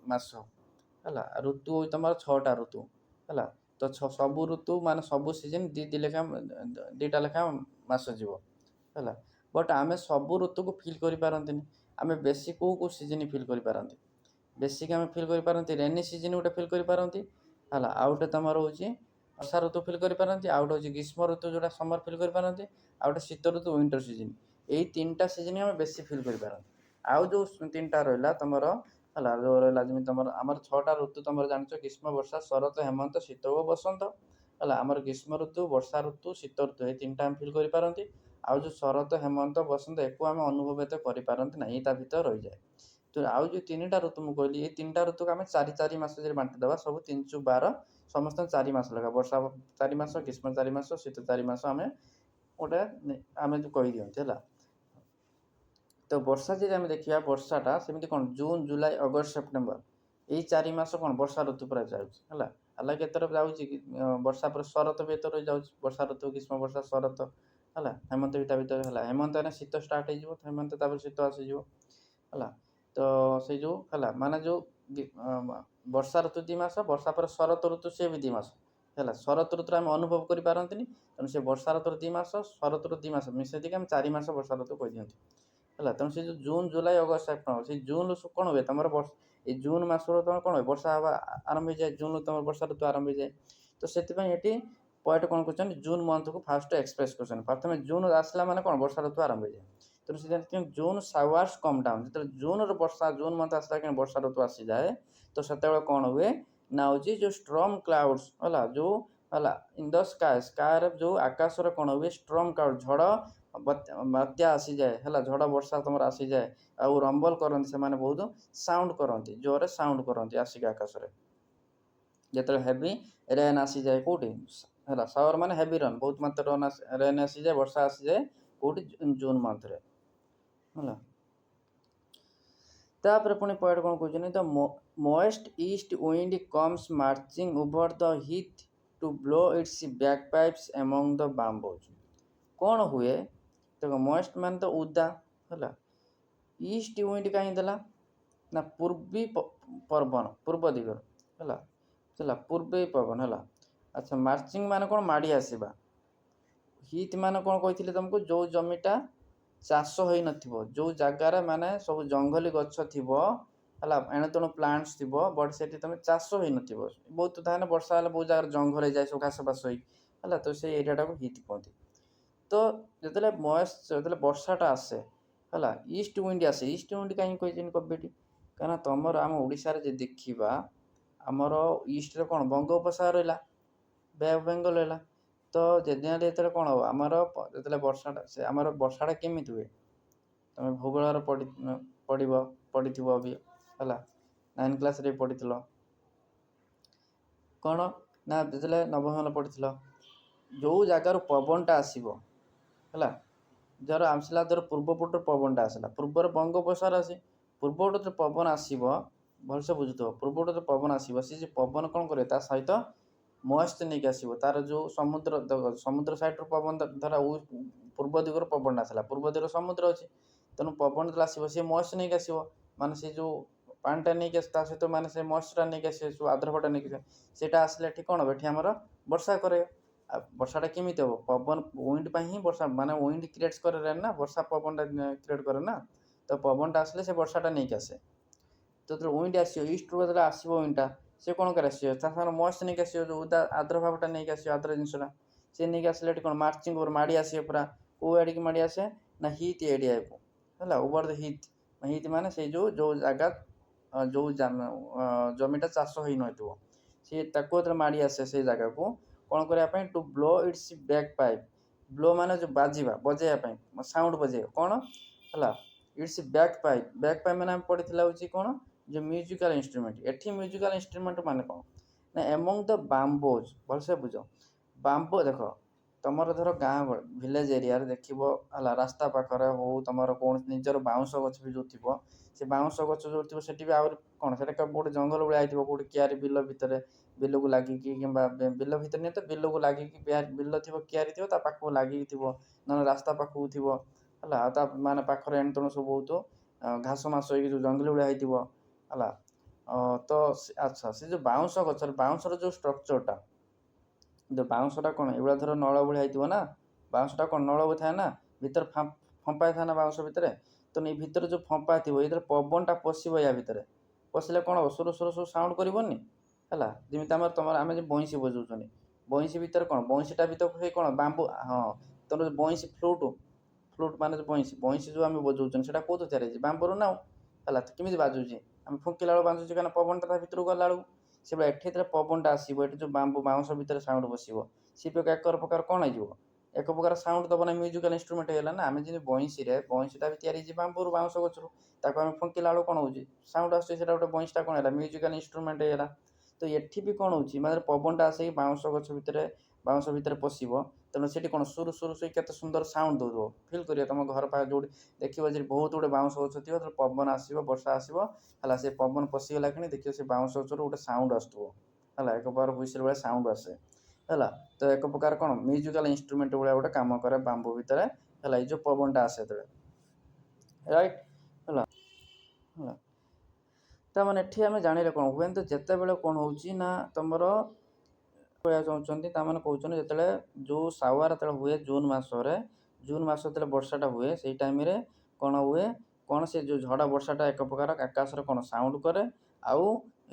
ମାସ, ହେଲା ଋତୁ ହେଉଛି ତମର 6ଟା ଋତୁ, ହେଲା ତ ସବୁ ଋତୁ ମାନେ ସବୁ ସିଜନ୍ ଦୁଇଟା ଲେଖାଁ ମାସ ଯିବ, ହେଲା ବଟ୍ ଆମେ ସବୁ ଋତୁକୁ ଫିଲ୍ କରିପାରନ୍ତିନି। ଆମେ ବେଶୀ କେଉଁ ସିଜନ୍ ଫିଲ୍ କରିପାରନ୍ତି? ବେସିକ୍ ଆମେ ଫିଲ୍ କରିପାରନ୍ତି ରେନି ସିଜନ୍ ଗୋଟେ ଫିଲ୍ କରିପାରନ୍ତି, ହେଲା ଆଉ ଗୋଟେ ତମର ହେଉଛି ବର୍ଷା ଋତୁ ଫିଲ୍ କରିପାରନ୍ତି, ଆଉ ଗୋଟେ ହେଉଛି ଗ୍ରୀଷ୍ମ ଋତୁ ଯେଉଁଟା ସମର ଫିଲ୍ କରିପାରନ୍ତି, ଆଉ ଗୋଟେ ଶୀତ ଋତୁ ୱିଣ୍ଟର ସିଜନ୍। ଏଇ ତିନିଟା ସିଜନ୍ ଆମେ ବେଶୀ ଫିଲ୍ କରିପାରନ୍ତି। ଆଉ ଯେଉଁ ତିନିଟା ରହିଲା ତମର, ହେଲା ଯେଉଁ ରହିଲା ଯେମିତି ତମର ଆମର 6ଟା ଋତୁ ତମର ଜାଣିଛ, ଗ୍ରୀଷ୍ମ, ବର୍ଷା, ଶରତ, ହେମନ୍ତ, ଶୀତ ଓ ବସନ୍ତ, ହେଲା ଆମର ଗ୍ରୀଷ୍ମ ଋତୁ, ବର୍ଷା ଋତୁ, ଶୀତ ଋତୁ, ଏଇ ତିନିଟା ଆମେ ଫିଲ୍ କରିପାରନ୍ତି। ଆଉ ଯେଉଁ ଶରତ, ହେମନ୍ତ, ବସନ୍ତ ଏକୁ ଆମେ ଅନୁଭବ ଏତେ କରିପାରନ୍ତି ନାହିଁ, ତା ଭିତରେ ରହିଯାଏ। ତ ଆଉ ଯେଉଁ ତିନିଟା ଋତୁ ମୁଁ କହିଲି, ଏଇ ତିନିଟା ଋତୁକୁ ଆମେ 4 ମାସ ଯଦି ବାଣ୍ଟିଦେବା, ସବୁ 3×12 ସମସ୍ତଙ୍କୁ 4 ମାସ ଲେଖା, ବର୍ଷା 4 ମାସ, ଗ୍ରୀଷ୍ମ 4 ମାସ, ଶୀତ 4 ମାସ ଆମେ ଗୋଟେ ଆମେ ଯେଉଁ କହିଦିଅନ୍ତି, ହେଲା। ତ ବର୍ଷା ଯଦି ଆମେ ଦେଖିବା, ବର୍ଷାଟା ସେମିତି କ'ଣ ଜୁନ୍, ଜୁଲାଇ, ଅଗଷ୍ଟ, ସେପ୍ଟେମ୍ବର, ଏଇ 4 ମାସ କ'ଣ ବର୍ଷା ଋତୁ ପୁରା ଯାଉଛି, ହେଲା ହାଲାକି ଏଥର ଯାଉଛି ବର୍ଷା ପରେ ଶରତ ବି ଏଥର ଯାଉଛି, ବର୍ଷା ଋତୁ, ଗ୍ରୀଷ୍ମ, ବର୍ଷା, ଶରତ, ହେଲା ହେମନ୍ତ ବି ତା ଭିତରେ, ହେଲା ହେମନ୍ତ ହେଲେ ଶୀତ ଷ୍ଟାର୍ଟ ହେଇଯିବ, ହେମନ୍ତ ତାପରେ ଶୀତ ଆସିଯିବ, ହେଲା ତ ସେଇ ଯେଉଁ ହେଲା ମାନେ ଯେଉଁ ବର୍ଷା ଋତୁ 2 ମାସ, ବର୍ଷା ପରେ ଶରତ ଋତୁ ସିଏ ବି 2 ମାସ, ହେଲା ଶରତ ଋତୁରେ ଆମେ ଅନୁଭବ କରିପାରନ୍ତିନି, ତେଣୁ ସେ ବର୍ଷା ଋତୁର 2 ମାସ, ଶରତ ଋତୁ 2 ମାସ ମିଶାଇ ଦେଇକି ଆମେ 4 ମାସ ବର୍ଷା ଋତୁ କହିଦିଅନ୍ତି, ହେଲା। ତେଣୁ ସେ ଯେଉଁ ଜୁନ୍ ଜୁଲାଇ ଅଗଷ୍ଟ ସେପ୍ଟେମ୍ବର ସେଇ ଜୁନ୍ କ'ଣ ହୁଏ ତୁମର ଏଇ ଜୁନ୍ ମାସରୁ ତୁମର କ'ଣ ହୁଏ ବର୍ଷା ହେବା ଆରମ୍ଭ ହେଇଯାଏ। ଜୁନ୍ରୁ ତୁମର ବର୍ଷା ଋତୁ ଆରମ୍ଭ ହେଇଯାଏ। ତ ସେଥିପାଇଁ ଏଠି ପଏଣ୍ଟ କ'ଣ କରୁଛନ୍ତି ଜୁନ୍ ମନ୍ଥକୁ ଫାଷ୍ଟ ଏକ୍ସପ୍ରେସ୍ କରୁଛନ୍ତି। ପ୍ରଥମେ ଜୁନ୍ ଆସିଲା ମାନେ କ'ଣ ବର୍ଷା ଋତୁ ଆରମ୍ଭ ହେଇଯାଏ। ତେଣୁ ସେଥିପାଇଁ ଜୁନ୍ ସାୱାର୍ସ କମ୍ ଡାଉନ୍। ଯେତେବେଳେ ଜୁନ୍ ମନ୍ଥ ଆସିଲା କି ବର୍ଷା ଋତୁ ଆସିଯାଏ ତ ସେତେବେଳେ କ'ଣ ହୁଏ ନା ହେଉଛି ଯେଉଁ ଷ୍ଟ୍ରମ୍ କ୍ଲାଉଡ୍ସ ହେଲା ହେଲା ଇନ୍ ଦ ସ୍କାଏରେ ଯେଉଁ ଆକାଶରେ କ'ଣ ହୁଏ ଷ୍ଟ୍ରମ୍ କ୍ଲାଉଡ୍ ଝଡ଼ ବାତ୍ୟା ଆସିଯାଏ ହେଲା। ଝଡ଼ ବର୍ଷା ତୁମର ଆସିଯାଏ ଆଉ ରମ୍ବଲ୍ କରନ୍ତି ସେମାନେ ବହୁତ ସାଉଣ୍ଡ କରନ୍ତି ଜୋରରେ ସାଉଣ୍ଡ କରନ୍ତି ଆସିକି ଆକାଶରେ। ଯେତେବେଳେ ହେଭି ରେନ୍ ଆସିଯାଏ କେଉଁଠି ହେଲା ସାୱାର ମାନେ ହେଭି ରନ୍ ବହୁତ ମାତ୍ରାରେ ରେନ୍ ଆସିଯାଏ ବର୍ଷା ଆସିଯାଏ କେଉଁଠି ଜୁନ୍ ମନ୍ଥରେ ହେଲା। ତାପରେ ପୁଣି ପଏଣ୍ଟ କ'ଣ କହୁଛନ୍ତି the moist east wind comes marching over the hill to blow its bagpipes among the bamboos. କ'ଣ ହୁଏ ଦେଖ ମୋଏଷ୍ଟ ମାନେ ତ ଉଦା ହେଲା। ଇଷ୍ଟ ୱିଣ୍ଡ କାହିଁ ଦେଲା ନା ପୂର୍ବ ଦିଗରୁ ହେଲା ପୂର୍ବେ ପବନ ହେଲା। ଆଚ୍ଛା ମାର୍ଚିଂ ମାନେ କ'ଣ ମାଡ଼ି ଆସିବା। ହିଟ୍ ମାନେ କ'ଣ କହିଥିଲି ତୁମକୁ ଯେଉଁ ଜମିଟା ଚାଷ ହୋଇନଥିବ ଯେଉଁ ଜାଗାରେ ମାନେ ସବୁ ଜଙ୍ଗଲୀ ଗଛ ଥିବ ହେଲା ଏଣେତେଣୁ ପ୍ଲାଣ୍ଟସ୍ ଥିବ ବଟ୍ ସେଠି ତୁମେ ଚାଷ ହୋଇନଥିବ ବହୁତ ତାହେଲେ ବର୍ଷା ହେଲେ ବହୁତ ଜାଗାରେ ଜଙ୍ଗଲ ହେଇଯାଏ ସବୁ ଘାସ ଫାସ ହୋଇ ହେଲା। ତ ସେଇ ଏରିଆଟାକୁ ହିଟ୍ କୁହନ୍ତି। ତ ଯେତେବେଳେ ବର୍ଷାଟା ଆସେ ହେଲା ଇଷ୍ଟ ୱିଣ୍ଡ ଆସେ। ଇଷ୍ଟ ୱିଣ୍ଡ କାହିଁକି କହିଛନ୍ତି କବିଟି କାରଣ ତୁମର ଆମ ଓଡ଼ିଶାରେ ଯଦି ଦେଖିବା ଆମର ଇଷ୍ଟରେ କ'ଣ ବଙ୍ଗୋପସାଗର ରହିଲା ବେ ଅଫ୍ ବେଙ୍ଗଲ ରହିଲା। ତ ଯେତେବେଳେ କ'ଣ ହେବ ଆମର ଯେତେବେଳେ ଆମର ବର୍ଷାଟା କେମିତି ହୁଏ ତୁମେ ଭୂଗୋଳରେ ପଢ଼ିଥିବ ବି ହେଲା 9 କ୍ଲାସ୍ରେ ପଢ଼ିଥିଲ କ'ଣ ନା ଯେତେବେଳେ ନବମରେ ପଢ଼ିଥିଲ ଯେଉଁ ଜାଗାରୁ ପବନଟା ଆସିବ ହେଲା ଧର ଆସିଲା ଧର ପୂର୍ବପଟରୁ ପବନଟା ଆସିଲା ପୂର୍ବରୁ ବଙ୍ଗୋପସାଗର ଆସେ ପୂର୍ବପଟରୁ ପବନ ଆସିବ ଭଲସେ ବୁଝୁଥିବ ପୂର୍ବପଟରୁ ପବନ ଆସିବ ସେ ଯେ ପବନ କ'ଣ କରିବ ତା ସହିତ ମଏଷ୍ଟ ନେଇକି ଆସିବ ତାର ଯେଉଁ ସମୁଦ୍ର ସାଇଡ଼୍ରୁ ପବନ ଧର ପୂର୍ବ ଦିଗରୁ ପବନଟା ଆସିଲା ପୂର୍ବ ଦିଗରେ ସମୁଦ୍ର ଅଛି ତେଣୁ ପବନ ଯେତେବେଳେ ଆସିବ ସେ ମଏଷ୍ଟ ନେଇକି ଆସିବ ମାନେ ସେ ଯେଉଁ ପାଣିଟା ନେଇକି ଆସେ ତା ସହିତ ମାନେ ସେ ମଏଷ୍ଟଟା ନେଇକି ଆସିବ ସବୁ ଆର୍ଦ୍ରତାଟା ନେଇକି ଆସିବ ସେଇଟା ଆସିଲେ ଏଠି କ'ଣ ହେବ ଏଠି ଆମର ବର୍ଷା କରେ। ଆଉ ବର୍ଷାଟା କେମିତି ହେବ ପବନ ୱିଣ୍ଡ ପାଇଁ ହିଁ ବର୍ଷା ମାନେ ୱିଣ୍ଡ କ୍ରିଏଟ୍ସ କରେ ନା ବର୍ଷା ପବନଟା କ୍ରିଏଟ୍ କରେ ନା। ତ ପବନଟା ଆସିଲେ ସେ ବର୍ଷାଟା ନେଇକି ଆସେ। ତ ଯେତେବେଳେ ୱିଣ୍ଡ ଆସିବ ଇଷ୍ଟରୁ ଯେତେବେଳେ ଆସିବ ୱିଣ୍ଡଟା ସେ କ'ଣ କରି ଆସିବ ତା ସାଙ୍ଗରେ ମଏଷ୍ଟ ନେଇକି ଆସିବ ଯେଉଁ ଆର୍ଦ୍ର ଭାବଟା ନେଇକି ଆସିବ ଆର୍ଦ୍ର ଜିନିଷଟା ସେ ନେଇକି ଆସିଲେ ଏଠି କ'ଣ ମାର୍ଚିଂ ଓଭର ମାଡ଼ି ଆସିବ ପୁରା କେଉଁ ଆଡ଼ିକି ମାଡ଼ି ଆସେ ନା ହିଟ୍ ଏରିଆକୁ ହେଲା ଓଭର ଦ ହିଟ୍ ମାନେ ସେଇ ଯେଉଁ ଜାଗା ଯେଉଁ ଜମିଟା ଚାଷ ହୋଇନଥିବ ସେ ତାକୁ ଯେତେବେଳେ ମାଡ଼ି ଆସେ ସେଇ ଜାଗାକୁ କ'ଣ କରିବା ପାଇଁ to blow its back pipe blow ମାନେ ଯେଉଁ ବଜେଇବା ପାଇଁ ସାଉଣ୍ଡ ବଜେଇବା କ'ଣ ହେଲା ଇଟ୍ସ ବ୍ୟାକ୍ ପାଇପ୍ ମାନେ ଆମେ ପଢ଼ିଥିଲା ହେଉଛି କ'ଣ ଯେ ମ୍ୟୁଜିକାଲ୍ ଇନଷ୍ଟ୍ରୁମେଣ୍ଟ। ଏଠି ମ୍ୟୁଜିକାଲ୍ ଇନଷ୍ଟ୍ରୁମେଣ୍ଟ ମାନେ କ'ଣ ନା ଏମଙ୍ଗ ଦ ବାମ୍ବୋଜ୍ ଭଲସେ ବୁଝ ବାମ୍ବୋ ଦେଖ ତୁମର ଧର ଗାଁ ଭିଲେଜ୍ ଏରିଆରେ ଦେଖିବ ହେଲା ରାସ୍ତା ପାଖରେ ହଉ ତୁମର କୌଣସି ନିଜର ବାଉଁଶ ଗଛ ବି ଯେଉଁ ଥିବ ସେ ବାଉଁଶ ଗଛ ଯେଉଁ ଥିବ ସେଠି ବି ଆହୁରି କ'ଣ ସେଟା କେଉଁଠି ଜଙ୍ଗଲ ଭଳିଆ ହେଇଥିବ କେଉଁଠି କିଆରି ବିଲ ଭିତରେ ବିଲକୁ ଲାଗିକି କିମ୍ବା ବିଲ ଭିତରେ ନିଏ ତ ବିଲକୁ ଲାଗିକି ବିଲ ଥିବ କିଆରି ଥିବ ତା ପାଖକୁ ଲାଗିକି ଥିବ ନହେଲେ ରାସ୍ତା ପାଖକୁ ଥିବ ହେଲା ଆଉ ତା ମାନେ ପାଖରେ ଏଣେତେଣେ ସବୁ ବହୁତ ଘାସ ମାସ ହେଇକି ଯେଉଁ ଜଙ୍ଗଲ ଭଳିଆ ହେଇଥିବ ହେଲା। ତ ଆଚ୍ଛା ସେ ଯେଉଁ ବାଉଁଶର ଯେଉଁ ଷ୍ଟ୍ରକ୍ଚରଟା ବାଉଁଶଟା କ'ଣ ଏଇଭଳିଆ ଧର ନଳ ଭଳିଆ ହେଇଥିବ ନା ବାଉଁଶଟା କ'ଣ ନଳ ଥାଏ ନା ଭିତରେ ଫମ୍ପା ଥାଏ ନା ବାଉଁଶ ଭିତରେ ତ ଏଇ ଭିତରେ ଯେଉଁ ଫମ୍ପା ଥିବ ଏଇଥିରେ ପବନଟା ପଶିବ ୟା ଭିତରେ ପଶିଲେ କ'ଣ ହେବ ସୁର ସୁର ସବୁ ସାଉଣ୍ଡ କରିବନି ହେଲା। ଯେମିତି ଆମେ ଯେ ବଇଁଶୀ ବଜାଉଛନ୍ତି ବଇଁଶୀ ଭିତରେ କ'ଣ ବଇଁଶୀଟା ଭିତରେ ସେଇ କ'ଣ ବାମ୍ବୁ ହଁ ତମର ବଇଁଶୀ ଫ୍ଲୁଟ୍ ମାନେ ବଇଁଶୀ ଯେଉଁ ଆମେ ବଜାଉଛନ୍ତି ସେଇଟା କେଉଁଠୁ ତିଆରି ହେଇଛି ବାମ୍ବୁରୁ ନା ହେଲା। କେମିତି ବାଜୁଛି ଆମେ ଫୁଙ୍କିଲା ବେଳକୁ ବାଜୁଛି କାରଣ ପବନଟା ତା ଭିତରକୁ ଗଲା ବେଳକୁ ସେଭଳିଆ ଏଠି ଯେତେବେଳେ ପବନଟା ଆସିବ ଏଠି ଯେଉଁ ବାଉଁଶ ଭିତରେ ସାଉଣ୍ଡ ବସିବ ସେ ଏକ ପ୍ରକାର କ'ଣ ହେଇଯିବ ଏକ ପ୍ରକାର ସାଉଣ୍ଡ ଦେବ ନା ମ୍ୟୁଜିକାଲ୍ ଇନଷ୍ଟ୍ରୁମେଣ୍ଟ ହେଇଗଲା ନା। ଆମେ ଯେମିତି ବଇଁଶୀଟା ବି ତିଆରି ହେଇଛି ବାମ୍ବୁରୁ ବାଉଁଶ ଗଛରୁ ତାକୁ ଆମେ ଫୁଙ୍କିଲା ବେଳକୁ କ'ଣ ହେଉଛି ସାଉଣ୍ଡ ଆସୁଛି ସେଇଟା ଗୋଟେ ବଇଁଶୀଟା କ'ଣ ହେଲା ମ୍ୟୁଜିକାଲ୍ ଇନଷ୍ଟ୍ରୁମେଣ୍ଟ ହେଇଗଲା। ତ ଏଠି ବି କ'ଣ ହେଉଛି ମାନେ ପବନଟା ଆସିକି ବାଉଁଶ ଭିତରେ ପଶିବ ତେଣୁ ସେଠି କ'ଣ ସୁରୁ ସେଇ କେତେ ସୁନ୍ଦର ସାଉଣ୍ଡ ଦେଉଥିବ ଫିଲ୍ କରିବ ତୁମ ଘର ପାଖରେ ଯେଉଁଠି ଦେଖିବ ଯେ ବହୁତ ଗୁଡ଼ିଏ ବାଉଁଶ ଗଛ ଥିବ ଯେତେବେଳେ ପବନ ଆସିବ ବର୍ଷା ଆସିବ ହେଲା ସେ ପବନ ପଶିଗଲା କିଣି ଦେଖିବ ସେ ବାଉଁଶ ଗଛରୁ ଗୋଟେ ସାଉଣ୍ଡ ଆସୁଥିବ ହେଲା ଏକ ପ୍ରକାର ହୁଇସିଲ୍ ଭଳିଆ ସାଉଣ୍ଡ ଆସେ ହେଲା। ତ ଏକ ପ୍ରକାର କ'ଣ ମ୍ୟୁଜିକାଲ୍ ଇନଷ୍ଟ୍ରୁମେଣ୍ଟ ଭଳିଆ ଗୋଟେ କାମ କରେ ବାମ୍ବୁ ଭିତରେ ହେଲା ଏଇ ଯେଉଁ ପବନଟା ଆସେ ଯେତେବେଳେ ରାଇଟ୍ ହେଲା। ତାମାନେ ଏଠି ଆମେ ଜାଣିଲେ କ'ଣ ହୁଏତ ଯେତେବେଳେ କ'ଣ ହେଉଛି ନା ତୁମର କହିବାକୁ ଚାହୁଁଛନ୍ତି ତାମାନେ କହୁଛନ୍ତି ଯେତେବେଳେ ଯେଉଁ ସାୱାର ଯେତେବେଳେ ହୁଏ ଜୁନ୍ ମାସ ଯେତେବେଳେ ବର୍ଷାଟା ହୁଏ ସେଇ ଟାଇମ୍ରେ କ'ଣ ହୁଏ, କ'ଣ ସେ ଯେଉଁ ଝଡ଼ ବର୍ଷାଟା ଏକ ପ୍ରକାର ଆକାଶରେ କ'ଣ ସାଉଣ୍ଡ କରେ, ଆଉ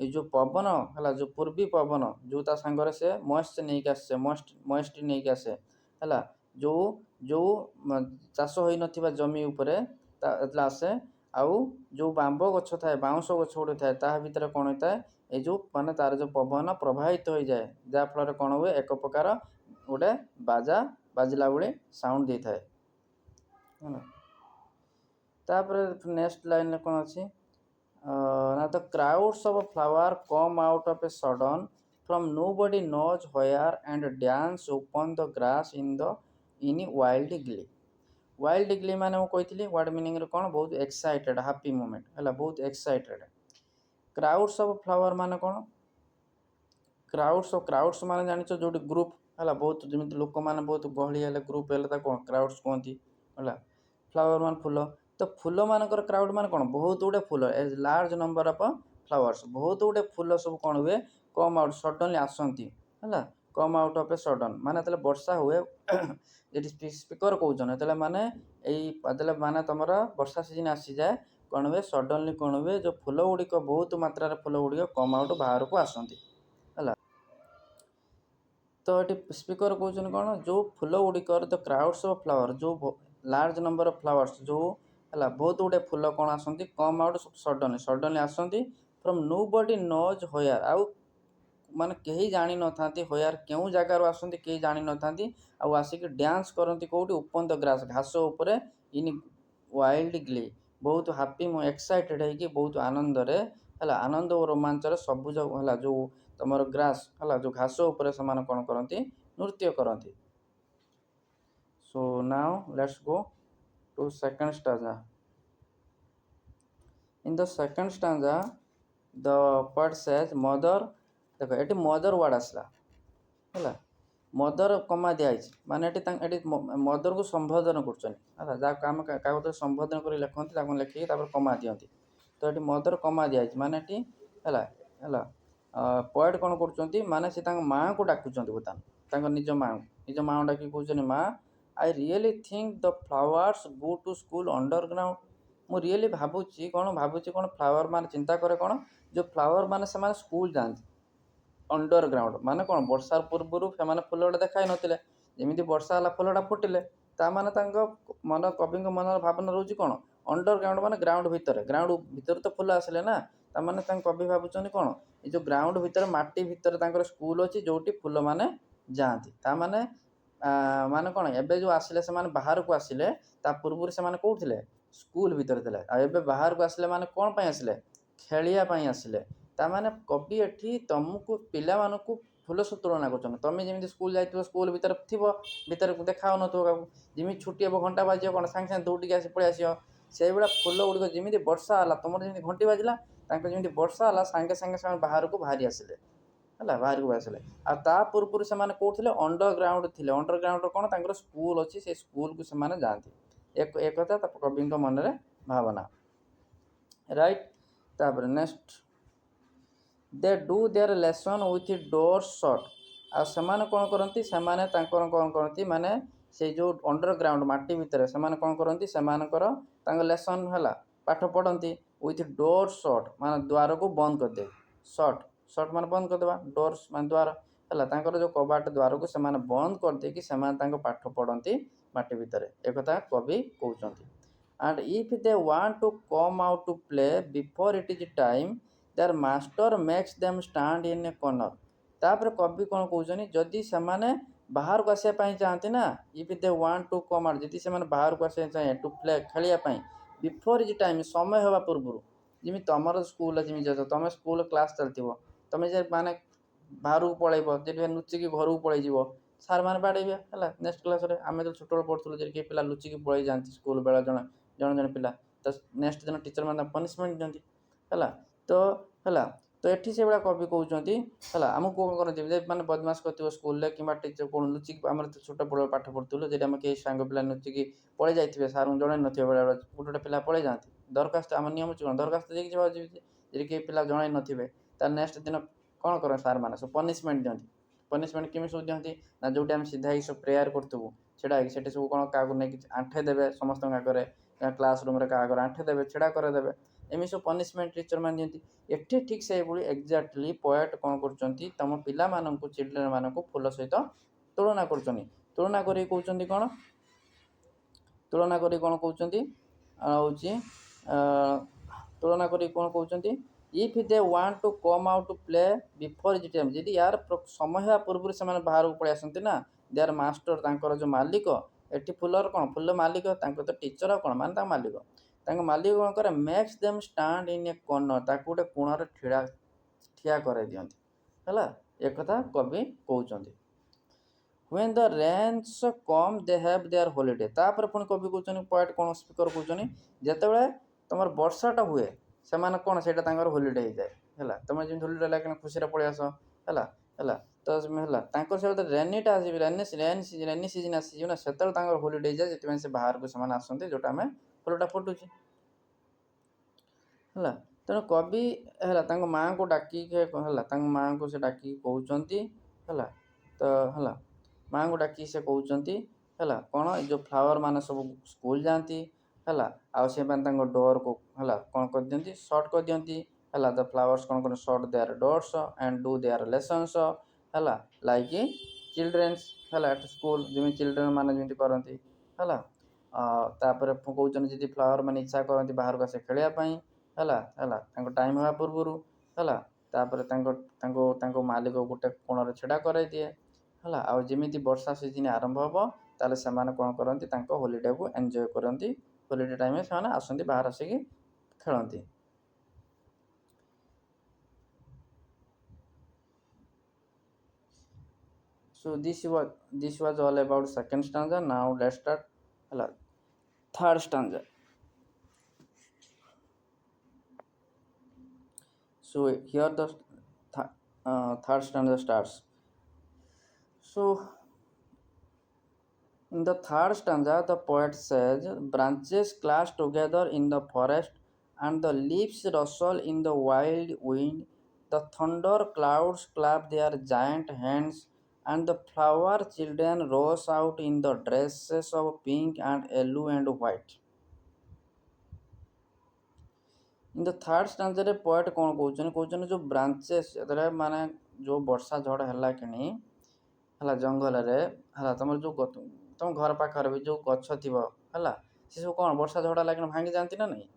ଏଇ ଯେଉଁ ପବନ ହେଲା, ଯେଉଁ ପୂର୍ବୀ ପବନ ଯେଉଁ ତା ସାଙ୍ଗରେ ସେ ମଏଷ୍ଟ ନେଇକି ଆସେ, ମଏଷ୍ଟ ନେଇକି ଆସେ ହେଲା, ଯେଉଁ ଯେଉଁ ଚାଷ ହୋଇନଥିବା ଜମି ଉପରେ ତା ଯେତେବେଳେ ଆସେ, ଆଉ ଯେଉଁ ବାମ୍ବ ଗଛ ଥାଏ, ବାଉଁଶ ଗଛ ଗୋଟେ ଥାଏ, ତା ଭିତରେ କ'ଣ ହୋଇଥାଏ, ଏଇ ଯେଉଁ ମାନେ ତାର ଯେଉଁ ପବନ ପ୍ରବାହିତ ହୋଇଯାଏ, ଯାହାଫଳରେ କ'ଣ ହୁଏ, ଏକ ପ୍ରକାର ଗୋଟେ ବାଜା ବାଜିଲା ଭଳି ସାଉଣ୍ଡ ଦେଇଥାଏ ହେଲା। ତାପରେ ନେକ୍ସଟ ଲାଇନରେ କ'ଣ ଅଛି ନା, the crowds of flower come out of a sudden from nobody knows where and dance upon the grass in wild glee। Wild glee माने ମୁଁ କହିଥିଲି ୱାର୍ड ମିନିଂ ରେ କ'ଣ, ବହୁତ ଏକ୍ସାଇଟେଡ୍, ହାପି ମୋମେଣ୍ଟ ହେଲା, ବହୁତ ଏକ୍ସାଇଟେଡ୍। କ୍ରାଉଡ୍ସ ଅଫ୍ ଫ୍ଲାୱାର ମାନେ କ'ଣ, କ୍ରାଉଡ୍ସ ମାନେ ଜାଣିଛ ଯୋଉଠି ଗ୍ରୁପ ହେଲା, ବହୁତ ଯେମିତି ଲୋକମାନେ ବହୁତ ଗହଳି ହେଲେ ଗ୍ରୁପ ହେଲେ ତାକୁ କ'ଣ କ୍ରାଉଡ୍ସ କୁହନ୍ତି ହେଲା। ଫ୍ଲାୱାର ମାନେ ଫୁଲ, ତ ଫୁଲ ମାନଙ୍କର କ୍ରାଉଡ୍ ମାନେ କ'ଣ, ବହୁତ ଗୁଡ଼େ ଫୁଲ, ଏ ଲାର୍ଜ ନମ୍ବର ଅଫ୍ ଫ୍ଲାୱାର୍ସ, ବହୁତ ଗୁଡ଼େ ଫୁଲ ସବୁ କ'ଣ ହୁଏ, କମ୍ ଆଉଟ୍ ସଡନଲି ଆସନ୍ତି ହେଲା, କମ୍ ଆଉଟ୍ ଅଫ୍ ଏ ସଡନ୍ ମାନେ ଯେତେବେଳେ ବର୍ଷା ହୁଏ ଯେଠି ସ୍ପିକର କହୁଛନ୍ତି ଯେତେବେଳେ ମାନେ ଏଇ ଯେତେବେଳେ ମାନେ ତମର ବର୍ଷା ସିଜନ ଆସିଯାଏ, କ'ଣ ହୁଏ, ସଡନଲି କ'ଣ ହୁଏ, ଯେଉଁ ଫୁଲ ଗୁଡ଼ିକ ବହୁତ ମାତ୍ରାରେ ଫୁଲ ଗୁଡ଼ିକ କମ୍ ଆଉଟ୍ ବାହାରକୁ ଆସନ୍ତି ହେଲା। ତ ଏଠି ସ୍ପିକର କହୁଛନ୍ତି କ'ଣ, ଯେଉଁ ଫୁଲ ଗୁଡ଼ିକର ଦ କ୍ରାଉଡ୍ସ ଅଫ୍ ଫ୍ଲାୱାର, ଯେଉଁ ଲାର୍ଜ ନମ୍ବର ଅଫ୍ ଫ୍ଲାୱାର୍ସ, ଯେଉଁ ହେଲା ବହୁତ ଗୁଡ଼ିଏ ଫୁଲ କ'ଣ ଆସନ୍ତି, କମ୍ ଆଉଟ୍ ସଡନଲି ଆସନ୍ତି, from nobody knows where, ଆଉ ମାନେ କେହି ଜାଣିନଥାନ୍ତି, ହୋୟାର କେଉଁ ଜାଗାରୁ ଆସନ୍ତି କେହି ଜାଣିନଥାନ୍ତି, ଆଉ ଆସିକି ଡ୍ୟାନ୍ସ କରନ୍ତି କେଉଁଠି, ଉପନ୍ ଦ ଗ୍ରାସ୍, ଘାସ ଉପରେ, ଇନ୍ ୱାଇଲ୍ଡ ଗ୍ଲି, ବହୁତ ହାପି ଏକ୍ସାଇଟେଡ୍ ହେଇକି ବହୁତ ଆନନ୍ଦରେ ହେଲା, ଆନନ୍ଦ ଓ ରୋମାଞ୍ଚରେ ସବୁଜ ହେଲା ଯେଉଁ ତମର ଗ୍ରାସ୍ ହେଲା, ଯେଉଁ ଘାସ ଉପରେ ସେମାନେ କ'ଣ କରନ୍ତି, ନୃତ୍ୟ କରନ୍ତି। So now let's go to second stanza. In the second stanza the poet says mother, ଦେଖ ଏଠି ମଦର ୱାର୍ଡ ଆସିଲା ହେଲା, ମଦର କମା ଦିଆଯାଇଛି ମାନେ ଏଠି ମଦରକୁ ସମ୍ବୋଧନ କରୁଛନ୍ତି ହେଲା, ଯାହାକୁ ଆମେ କାଗଜରେ ସମ୍ବୋଧନ କରି ଲେଖନ୍ତି ତାକୁ ଲେଖିକି ତାପରେ କମା ଦିଅନ୍ତି, ତ ଏଠି ମଦର କମା ଦିଆଯାଇଛି ମାନେ ଏଠି ହେଲା ହେଲା ପଏଟ କ'ଣ କରୁଛନ୍ତି, ମାନେ ସେ ତାଙ୍କ ମାଆଙ୍କୁ ଡାକୁଛନ୍ତି, ବର୍ତ୍ତମାନ ତାଙ୍କ ନିଜ ମାଆଙ୍କୁ ଡାକି କହୁଛନ୍ତି, ମା I really think the flowers go to school underground. ମୁଁ ରିଏଲି ଭାବୁଛି କ'ଣ ଫ୍ଲାୱାର ମାନେ ଚିନ୍ତା କରେ କ'ଣ, ଯେଉଁ ଫ୍ଲାୱାର ମାନେ ସେମାନେ ସ୍କୁଲ ଯାଆନ୍ତି ଅଣ୍ଡରଗ୍ରାଉଣ୍ଡ, ମାନେ କ'ଣ ବର୍ଷା ପୂର୍ବରୁ ସେମାନେ ଫୁଲ ଗୁଡ଼ା ଦେଖା ହେଇନଥିଲେ, ଯେମିତି ବର୍ଷା ହେଲା ଫୁଲଟା ଫୁଟିଲେ, ତା ମାନେ ତାଙ୍କ କବିଙ୍କ ମନର ଭାବନା ରହୁଛି କ'ଣ, ଅଣ୍ଡରଗ୍ରାଉଣ୍ଡ ମାନେ ଗ୍ରାଉଣ୍ଡ ଭିତରୁ ତ ଫୁଲ ଆସିଲେ ନା, ତାମାନେ ତାଙ୍କ କବି ଭାବୁଛନ୍ତି କ'ଣ, ଏ ଯେଉଁ ଗ୍ରାଉଣ୍ଡ ଭିତରେ ମାଟି ଭିତରେ ତାଙ୍କର ସ୍କୁଲ ଅଛି ଯେଉଁଠି ଫୁଲମାନେ ଯାଆନ୍ତି, ତାମାନେ ମାନେ କ'ଣ ଏବେ ଯେଉଁ ଆସିଲେ ସେମାନେ ବାହାରକୁ ଆସିଲେ, ତା ପୂର୍ବରୁ ସେମାନେ କେଉଁଠି ଥିଲେ, ସ୍କୁଲ ଭିତରେ ଥିଲେ, ଆଉ ଏବେ ବାହାରକୁ ଆସିଲେ ମାନେ କ'ଣ ପାଇଁ ଆସିଲେ, ଖେଳିବା ପାଇଁ ଆସିଲେ। ତାମାନେ କବି ଏଠି ତମକୁ ପିଲାମାନଙ୍କୁ ଫୁଲ ସହ ତୁଳନା କରୁଛନ୍ତି, ତମେ ଯେମିତି ସ୍କୁଲ ଯାଇଥିବ, ସ୍କୁଲ ଭିତରେ ଥିବ, ଭିତରେ ଦେଖା ହେଉନଥିବ କାହାକୁ, ଯେମିତି ଛୁଟି ହେବ ଘଣ୍ଟା ବାଜିବ କ'ଣ ସାଙ୍ଗେ ସାଙ୍ଗେ ଦୌଡ଼ିକି ଆସି ପଳେଇ ଆସିବ, ସେଇଭଳିଆ ଫୁଲ ଗୁଡ଼ିକ ଯେମିତି ବର୍ଷା ହେଲା, ତମର ଯେମିତି ଘଣ୍ଟି ବାଜିଲା, ତାଙ୍କର ଯେମିତି ବର୍ଷା ହେଲା ସାଙ୍ଗେ ସାଙ୍ଗେ ସେମାନେ ବାହାରକୁ ବାହାରି ଆସିଲେ ହେଲା, ଆଉ ତା ପୂର୍ବରୁ ସେମାନେ କେଉଁଠି ଥିଲେ, ଅଣ୍ଡରଗ୍ରାଉଣ୍ଡ ଥିଲେ, ଅଣ୍ଡରଗ୍ରାଉଣ୍ଡର କ'ଣ ତାଙ୍କର ସ୍କୁଲ ଅଛି, ସେ ସ୍କୁଲକୁ ସେମାନେ ଯାଆନ୍ତି, ଏକଥା କବିଙ୍କ ମନରେ ଭାବନା ରାଇଟ୍। ତାପରେ next, they do their lesson with doors shut, ଆଉ ସେମାନେ କ'ଣ କରନ୍ତି, ସେମାନେ ତାଙ୍କର କ'ଣ କରନ୍ତି, ମାନେ ସେଇ ଯେଉଁ ଅଣ୍ଡରଗ୍ରାଉଣ୍ଡ ମାଟି ଭିତରେ ସେମାନେ କ'ଣ କରନ୍ତି, ସେମାନଙ୍କର ତାଙ୍କ ଲେସନ୍ ହେଲା ପାଠ ପଢ଼ନ୍ତି, ୱିଥ୍ ଡୋର୍ ସଟ୍ ମାନେ ଦ୍ୱାରକୁ ବନ୍ଦ କରିଦେବେ, ସଟ୍ ମାନେ ବନ୍ଦ କରିଦେବା, ଡୋର୍ସ ମାନେ ଦ୍ୱାର ହେଲା, ତାଙ୍କର ଯେଉଁ କବାଟ ଦ୍ୱାରକୁ ସେମାନେ ବନ୍ଦ କରିଦେଇକି ସେମାନେ ତାଙ୍କ ପାଠ ପଢ଼ନ୍ତି ମାଟି ଭିତରେ, ଏକଥା କବି କହୁଛନ୍ତି। And if they want to come out to play before it is time, their master makes them stand in a corner. ତାପରେ କବି କ'ଣ କହୁଛନ୍ତି, ଯଦି ସେମାନେ ବାହାରକୁ ଆସିବା ପାଇଁ ଚାହାନ୍ତି ନା, if they want to come out, ଯଦି ସେମାନେ ବାହାରକୁ ଆସିବା ଚାହେଁ ଟୁ ପ୍ଲେ ଖେଳିବା ପାଇଁ, ବିଫୋର୍ ଇଜ୍ ଟାଇମ୍ ସମୟ ହେବା ପୂର୍ବରୁ, ଯେମିତି ତମର ସ୍କୁଲରେ ଯେମିତି ଯାଉଛ, ତମେ ସ୍କୁଲ କ୍ଲାସ୍ ଚାଲିଥିବ, ତମେ ଯେ ମାନେ ବାହାରକୁ ପଳେଇବ, ଯେଠି ଲୁଚିକି ଘରକୁ ପଳେଇଯିବ, ସାର୍ ମାନେ ବାଡ଼େଇବେ ହେଲା। ନେକ୍ସଟ କ୍ଲାସ୍ରେ ଆମେ ତ ଛୋଟବେଳେ ପଢ଼ୁଥିଲୁ ଯେ କିଏ ପିଲା ଲୁଚିକି ପଳେଇ ଯାଆନ୍ତି ସ୍କୁଲ ବେଳେ, ଜଣେ ପିଲା, ତ ନେକ୍ସଟ ଦିନ ଟିଚର ମାନେ ପନିସମେଣ୍ଟ ଦିଅନ୍ତି ହେଲା, ତ ହେଲା, ତ ଏଠି ସେଭଳିଆ କବି କହୁଛନ୍ତି ହେଲା, ଆମକୁ କ'ଣ କରନ୍ତି, ଯେ ମାନେ ବଦମାସ କରିଥିବ ସ୍କୁଲରେ କିମ୍ବା ଟିଚର କ'ଣ ଲୁଚିକି, ଆମର ଛୋଟ ବେଳ ପାଠ ପଢ଼ୁଥିଲୁ ଯେଠି ଆମେ କେହି ସାଙ୍ଗ ପିଲା ଲୁଚିକି ପଳେଇ ଯାଇଥିବେ, ସାର୍ଙ୍କୁ ଜଣାଇ ନଥିବେ, ବେଳେବେଳେ ଗୋଟେ ପିଲା ପଳେଇ ଯାଆନ୍ତି, ଦରଖାସ୍ତ ଆମ ନିୟମ ଅଛି କ'ଣ, ଦରଖାସ୍ତ ଦେଇକି ଯିବା, ଯଦି କେହି ପିଲା ଜଣାଇ ନଥିବେ, ତାହେଲେ ନେକ୍ସଟ ଦିନ କ'ଣ କରନ୍ତି ସାର୍ ମାନେ, ସବୁ ପନିସମେଣ୍ଟ ଦିଅନ୍ତି। ପନିସମେଣ୍ଟ କେମିତି ସବୁ ଦିଅନ୍ତି ନା, ଯେଉଁଠି ଆମେ ସିଧା ହେଇକି ସବୁ ପ୍ରେୟାର କରୁଥିବୁ, ସେଠି ସବୁ କ'ଣ କାହାକୁ ନେଇକି ଆଣ୍ଠେଇ ଦେବେ ସମସ୍ତଙ୍କ ଆଗରେ, କ୍ଲାସରୁମ୍ରେ କାହା ଆଗରେ ଆଣ୍ଠେଇ ଦେବେ, ଛିଡ଼ା କରେଇଦେବେ, ଏମିତି ସବୁ ପନିସମେଣ୍ଟ ଟିଚର ମାନେ ଦିଅନ୍ତି। ଏଠି ଠିକ୍ ସେଇଭଳି ଏକ୍ଜାକ୍ଟଲି ପୋଏଟ୍ କ'ଣ କରୁଛନ୍ତି, ତମ ପିଲାମାନଙ୍କୁ ଚିଲଡ୍ରେନ୍ ମାନଙ୍କୁ ଫୁଲ ସହିତ ତୁଳନା କରୁଛନ୍ତି। ତୁଳନା କରି କହୁଛନ୍ତି କ'ଣ, ତୁଳନା କରି କ'ଣ କହୁଛନ୍ତି ହେଉଛି ତୁଳନା କରି କ'ଣ କହୁଛନ୍ତି, if they want to come out to play before it time, ଯଦି ୟାର ସମୟ ହେବା ପୂର୍ବରୁ ସେମାନେ ବାହାରକୁ ପଳେଇ ଆସନ୍ତି ନା, ଦେୟାର ମାଷ୍ଟର ତାଙ୍କର ଯେଉଁ ମାଲିକ, ଏଠି ଫୁଲର କ'ଣ ଫୁଲ ମାଲିକ, ତାଙ୍କ ତ ଟିଚର ଆଉ କ'ଣ ମାନେ ତାଙ୍କ ମାଲିକ, ତାଙ୍କ ମାଲିକ କ'ଣ କରେ, makes them stand in a corner, ତାକୁ ଗୋଟେ କୋଣରେ ଠିଆ କରାଇ ଦିଅନ୍ତି ହେଲା। ଏକଥା କବି କହୁଛନ୍ତି। When the rains come they have their holiday, ତାପରେ ପୁଣି କବି କହୁଛନ୍ତି, ପଏଟ୍ କ'ଣ ସ୍ପିକର କହୁଛନ୍ତି, ଯେତେବେଳେ ତୁମର ବର୍ଷାଟା ହୁଏ ସେମାନେ କ'ଣ ସେଇଟା ତାଙ୍କର ହୋଲିଡେ ହେଇଯାଏ ହେଲା। ତୁମେ ଯେମିତି ହୋଲିଡେ ହେଲା କିନା ଖୁସିରେ ପଳେଇ ଆସ ହେଲା ହେଲା ତ ହେଲା, ତାଙ୍କର ସେତେବେଳେ ରେନିଟା ଆସିବି ରେନି ସିଜିନ୍ ଆସିଯିବ ନା, ସେତେବେଳେ ତାଙ୍କର ହୋଲିଡେ ହେଇଯାଏ, ସେଥିପାଇଁ ସେ ବାହାରକୁ ସେମାନେ ଆସନ୍ତି, ଯେଉଁଟା ଆମେ ଫୁଲଟା ଫୁଟୁଛି ହେଲା। ତେଣୁ କବି ହେଲା ତାଙ୍କ ମାଆଙ୍କୁ ଡାକିକି ହେଲା, ତାଙ୍କ ମାଆଙ୍କୁ ସେ ଡାକିକି କହୁଛନ୍ତି ହେଲା, ତ ହେଲା ମାଆଙ୍କୁ ଡାକିକି ସେ କହୁଛନ୍ତି ହେଲା କ'ଣ, ଏ ଯେଉଁ ଫ୍ଲାୱାର ମାନେ ସବୁ ସ୍କୁଲ ଯାଆନ୍ତି ହେଲା, ଆଉ ସେମାନେ ତାଙ୍କ ଡୋରକୁ ହେଲା କ'ଣ କରିଦିଅନ୍ତି, ସର୍ଟ କରିଦିଅନ୍ତି ହେଲା। ଦ ଫ୍ଲାୱାର୍ସ କ'ଣ କରନ୍ତି, shut their doors and do their lessons ହେଲା, ଲାଇକ୍ ଚିଲଡ୍ରେନ୍ସ ହେଲା ଏଟ୍ ସ୍କୁଲ, ଯେମିତି ଚିଲଡ୍ରେନ୍ ମାନେ ଯେମିତି କରନ୍ତି ହେଲା। ତାପରେ କହୁଛନ୍ତି ଯଦି ଫ୍ଲାୱାର ମାନେ ଇଚ୍ଛା କରନ୍ତି ବାହାରକୁ ଆସେ ଖେଳିବା ପାଇଁ ହେଲା ହେଲା, ତାଙ୍କ ଟାଇମ୍ ହେବା ପୂର୍ବରୁ ହେଲା, ତାପରେ ତାଙ୍କ ମାଲିକ ଗୋଟେ କୋଣରେ ଛିଡ଼ା କରାଇ ଦିଏ ହେଲା। ଆଉ ଯେମିତି ବର୍ଷା ସିଜିନ୍ ଆରମ୍ଭ ହେବ, ତାହେଲେ ସେମାନେ କ'ଣ କରନ୍ତି, ତାଙ୍କ ହୋଲିଡେକୁ ଏନ୍ଜୟ କରନ୍ତି, ହୋଲିଡେ ଟାଇମ୍ରେ ସେମାନେ ଆସନ୍ତି ବାହାର ଆସିକି ଖେଳନ୍ତି। So this was all about second stanza. Now let's start ହେଲା third stanza. So here the third stanza starts. So in the third stanza the poet says, branches clash together in the forest and the leaves rustle in the wild wind, the thunder clouds clap their giant hands and the flower children rose out in the dresses of pink and yellow and white. In the third stanza ରେ poet କ'ଣ କହୁଛନ୍ତି, ଯେଉଁ branches ଯେତେବେଳେ ମାନେ ଯେଉଁ ବର୍ଷା ଝଡ଼ ହେଲା କିଣି ହେଲା ଜଙ୍ଗଲରେ ହେଲା, ତୁମର ଯେଉଁ ତୁମ ଘର ପାଖରେ ବି ଯେଉଁ ଗଛ ଥିବ ହେଲା, ସେ ସବୁ କ'ଣ ବର୍ଷା ଝଡ଼ ହେଲା କିଣି ଭାଙ୍ଗି ଯାଆନ୍ତି ନା ନାହିଁ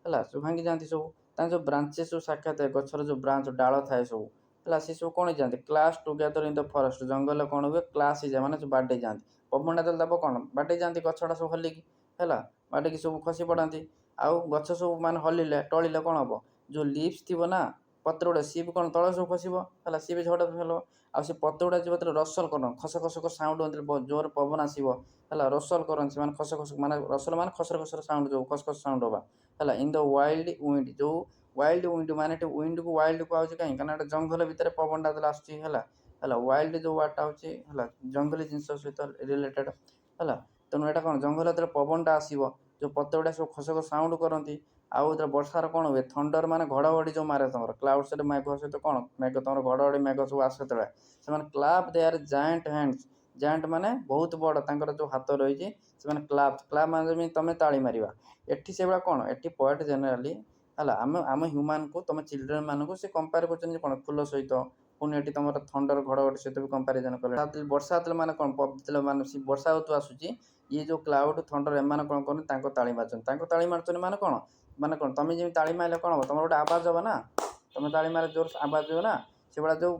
ହେଲା, ସବୁ ଭାଙ୍ଗି ଯାଆନ୍ତି ସବୁ, ତାଙ୍କ ଯେଉଁ ବ୍ରାଞ୍ଚେସ୍ ସବୁ ଶାଖା ଥାଏ, ଗଛର ଯେଉଁ ବ୍ରାଞ୍ଚ ଡାଳ ଥାଏ ସବୁ ହେଲା, ସେ ସବୁ କ'ଣ ହେଇଯାଆନ୍ତି, class together in the forest, ଜଙ୍ଗଲରେ କ'ଣ ହୁଏ କ୍ଲାସ୍ ହେଇଯାଏ, ମାନେ ସବୁ ବାଡ଼େଇ ଯାଆନ୍ତି, ପବନଟା ଯେତେବେଳେ ଦେବ କ'ଣ ବାଡ଼େଇ ଯାଆନ୍ତି ଗଛଟା ସବୁ ହଲିକି ହେଲା, ବାଡ଼େଇକି ସବୁ ଖସି ପଡ଼ନ୍ତି। ଆଉ ଗଛ ସବୁ ମାନେ ହଲିଲେ ଟଳିଲେ କ'ଣ ହେବ, ଯେଉଁ ଲିଭ୍ସ ଥିବ ନା ପତ୍ର ଗୁଡ଼ା, ସିଏ ବି କ'ଣ ତଳେ ସବୁ ଖସିବ ହେଲା, ସିଏ ବି ଝଡ଼ ହେଲା। ଆଉ ସେ ପତ୍ର ଗୁଡ଼ା ଯିବ ଯେତେବେଳେ ରସଲ କର ଖସ ଖସ ସାଉଣ୍ଡ ହୁଅନ୍ତି, ଜୋରରେ ପବନ ଆସିବ ହେଲା, ରସଲ କରନ୍ତି ସେମାନେ, ଖସ ଖସ ମାନେ ରସଲ ମାନେ ଖସର ଖସର ସାଉଣ୍ଡ, ଯେଉଁ ଖସ ଖସ ସାଉଣ୍ଡ ହେବା ହେଲା। ଇନ୍ ଦ ୱାଇଲ୍ଡ ୱିଣ୍ଡ, ଯେଉଁ ୱାଇଲ୍ଡ ୱିଣ୍ଡ ମାନେ ଏଠି ୱିଣ୍ଡକୁ ୱାଇଲ୍ଡକୁ ଆଉଛି କାହିଁକି, କାରଣ ଏଟା ଜଙ୍ଗଲ ଭିତରେ ପବନଟା ଯେତେବେଳେ ଆସୁଛି ହେଲା ହେଲା, ୱାଇଲ୍ଡ ଯେଉଁ ୱାର୍ଡ଼ଟା ହେଉଛି ହେଲା ଜଙ୍ଗଲୀ ଜିନିଷ ସହିତ ରିଲେଟେଡ଼ ହେଲା। ତେଣୁ ଏଇଟା କ'ଣ ଜଙ୍ଗଲ ଯେତେବେଳେ ପବନଟା ଆସିବ, ଯେଉଁ ପତ୍ର ଗୁଡ଼ା ସବୁ ଖସ ଖସ ସାଉଣ୍ଡ କରନ୍ତି। ଆଉ ଯେତେବେଳେ ବର୍ଷାର କ'ଣ ହୁଏ, ଥଣ୍ଡର ମାନେ ଘଡ଼ଘଡ଼ି ଯେଉଁ ମାରେ ତୁମର କ୍ଲାଉଡ଼୍ସରେ ମେଘ ସହିତ କ'ଣ ମେଘ ତୁମର ଘଡ଼ଘଡ଼ି ମେଘ ସବୁ ଆସେ ଯେତେବେଳେ, ସେମାନେ clap their giant hands, giant ମାନେ ବହୁତ ବଡ଼ ତାଙ୍କର ଯେଉଁ ହାତ ରହିଛି, ସେମାନେ କ୍ଲାପ୍ ମାନେ ଯେମିତି ତୁମେ ତାଳି ମାରିବା। ଏଠି ସେଭଳିଆ କ'ଣ, ଏଠି ପଏଟ୍ ଜେନେରାଲି ହେଲା ଆମ ହ୍ୟୁମାନ୍କୁ ତୁମ ଚିଲଡ୍ରେନ୍ ମାନଙ୍କୁ ସେ କମ୍ପେୟାର କରୁଛନ୍ତି କ'ଣ ଫୁଲ ସହିତ, ପୁଣି ଏଠି ତୁମର ଥଣ୍ଡର ଘଡ଼ଘଡ଼ି ସହିତ ବି କମ୍ପାରିଜନ୍ କଲେ। ବର୍ଷା ଯେତେବେଳେ ମାନେ କ'ଣ ଯେତେବେଳେ ମାନେ ବର୍ଷା ଋତୁ ଆସୁଛି, ଇଏ ଯେଉଁ କ୍ଲାଉଡ଼ ଥଣ୍ଡର ଏମାନେ କ'ଣ କରନ୍ତି, ତାଙ୍କ ତାଳି ମାରୁଛନ୍ତି, ତାଙ୍କ ତାଳି ମାରୁଛନ୍ତି ମାନେ କ'ଣ, ତୁମେ ଯେମିତି ତାଳି ମାରିଲେ କ'ଣ ହେବ, ତୁମର ଗୋଟେ ଆବାଜ ହେବ ନା, ତୁମେ ତାଳି ମାରିଲେ ଜୋର ଆବାଜ ହେବ ନା, ସେଭଳିଆ ଯେଉଁ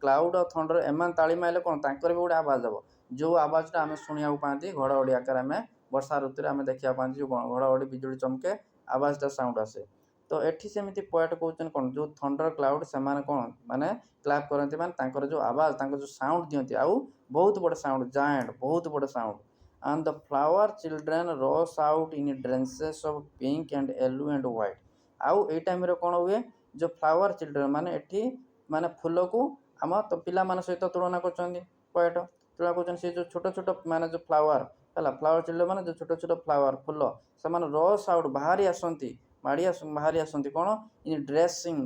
କ୍ଲାଉଡ଼ ଆଉ ଥଣ୍ଡର ଏମାନେ ତାଳି ମାରିଲେ କ'ଣ ତାଙ୍କର ବି ଗୋଟେ ଆବାଜ ହେବ, ଯେଉଁ ଆବାଜଟା ଆମେ ଶୁଣିବାକୁ ପାଆନ୍ତି ଘଡ଼ଘଡ଼ି ଆକାରରେ, ଆମେ ବର୍ଷା ଋତୁରେ ଆମେ ଦେଖିବାକୁ ପାଆନ୍ତି ଯେଉଁ ଘଡ଼ଘଡ଼ି ବିଜୁଳି ଚମକେ ଆବାଜଟା ସାଉଣ୍ଡ ଆସେ। ତ ଏଠି ସେମିତି ପଏଟ୍ କହୁଛନ୍ତି କ'ଣ, ଯେଉଁ ଥଣ୍ଡର କ୍ଲାଉଡ଼ ସେମାନେ କ'ଣ ମାନେ କ୍ଲାପ୍ କରନ୍ତି, ମାନେ ତାଙ୍କର ଯେଉଁ ଆବାଜ ତାଙ୍କର ଯେଉଁ ସାଉଣ୍ଡ ଦିଅନ୍ତି, ଆଉ ବହୁତ ବଡ଼ ସାଉଣ୍ଡ, ଜାଏଣ୍ଟ ବହୁତ ବଡ଼ sound. And the flower children rose out in dresses of pink and yellow and white. ଆଉ ଏଇ ଟାଇମ୍ରେ କ'ଣ ହୁଏ, ଯେଉଁ ଫ୍ଲାୱାର ଚିଲଡ୍ରେନ୍ ମାନେ ଏଠି ମାନେ ଫୁଲକୁ ଆମ ତ ପିଲାମାନଙ୍କ ସହିତ ତୁଳନା କରୁଛନ୍ତି, ପଏଟ ତୁଳନା କରୁଛନ୍ତି, ସେ ଯେଉଁ ଛୋଟ ଛୋଟ ମାନେ ଯେଉଁ ଫ୍ଲାୱାର ହେଲା, ଫ୍ଲାୱାର ଚିଲଡ୍ରେନ୍ ମାନେ ଯେଉଁ ଛୋଟ ଛୋଟ ଫ୍ଲାୱାର ଫୁଲ, ସେମାନେ ରସ୍ ଆଉଟ୍ ବାହାରି ଆସନ୍ତି माड़ी बाहरी आसती कौन इन ड्रेसिंग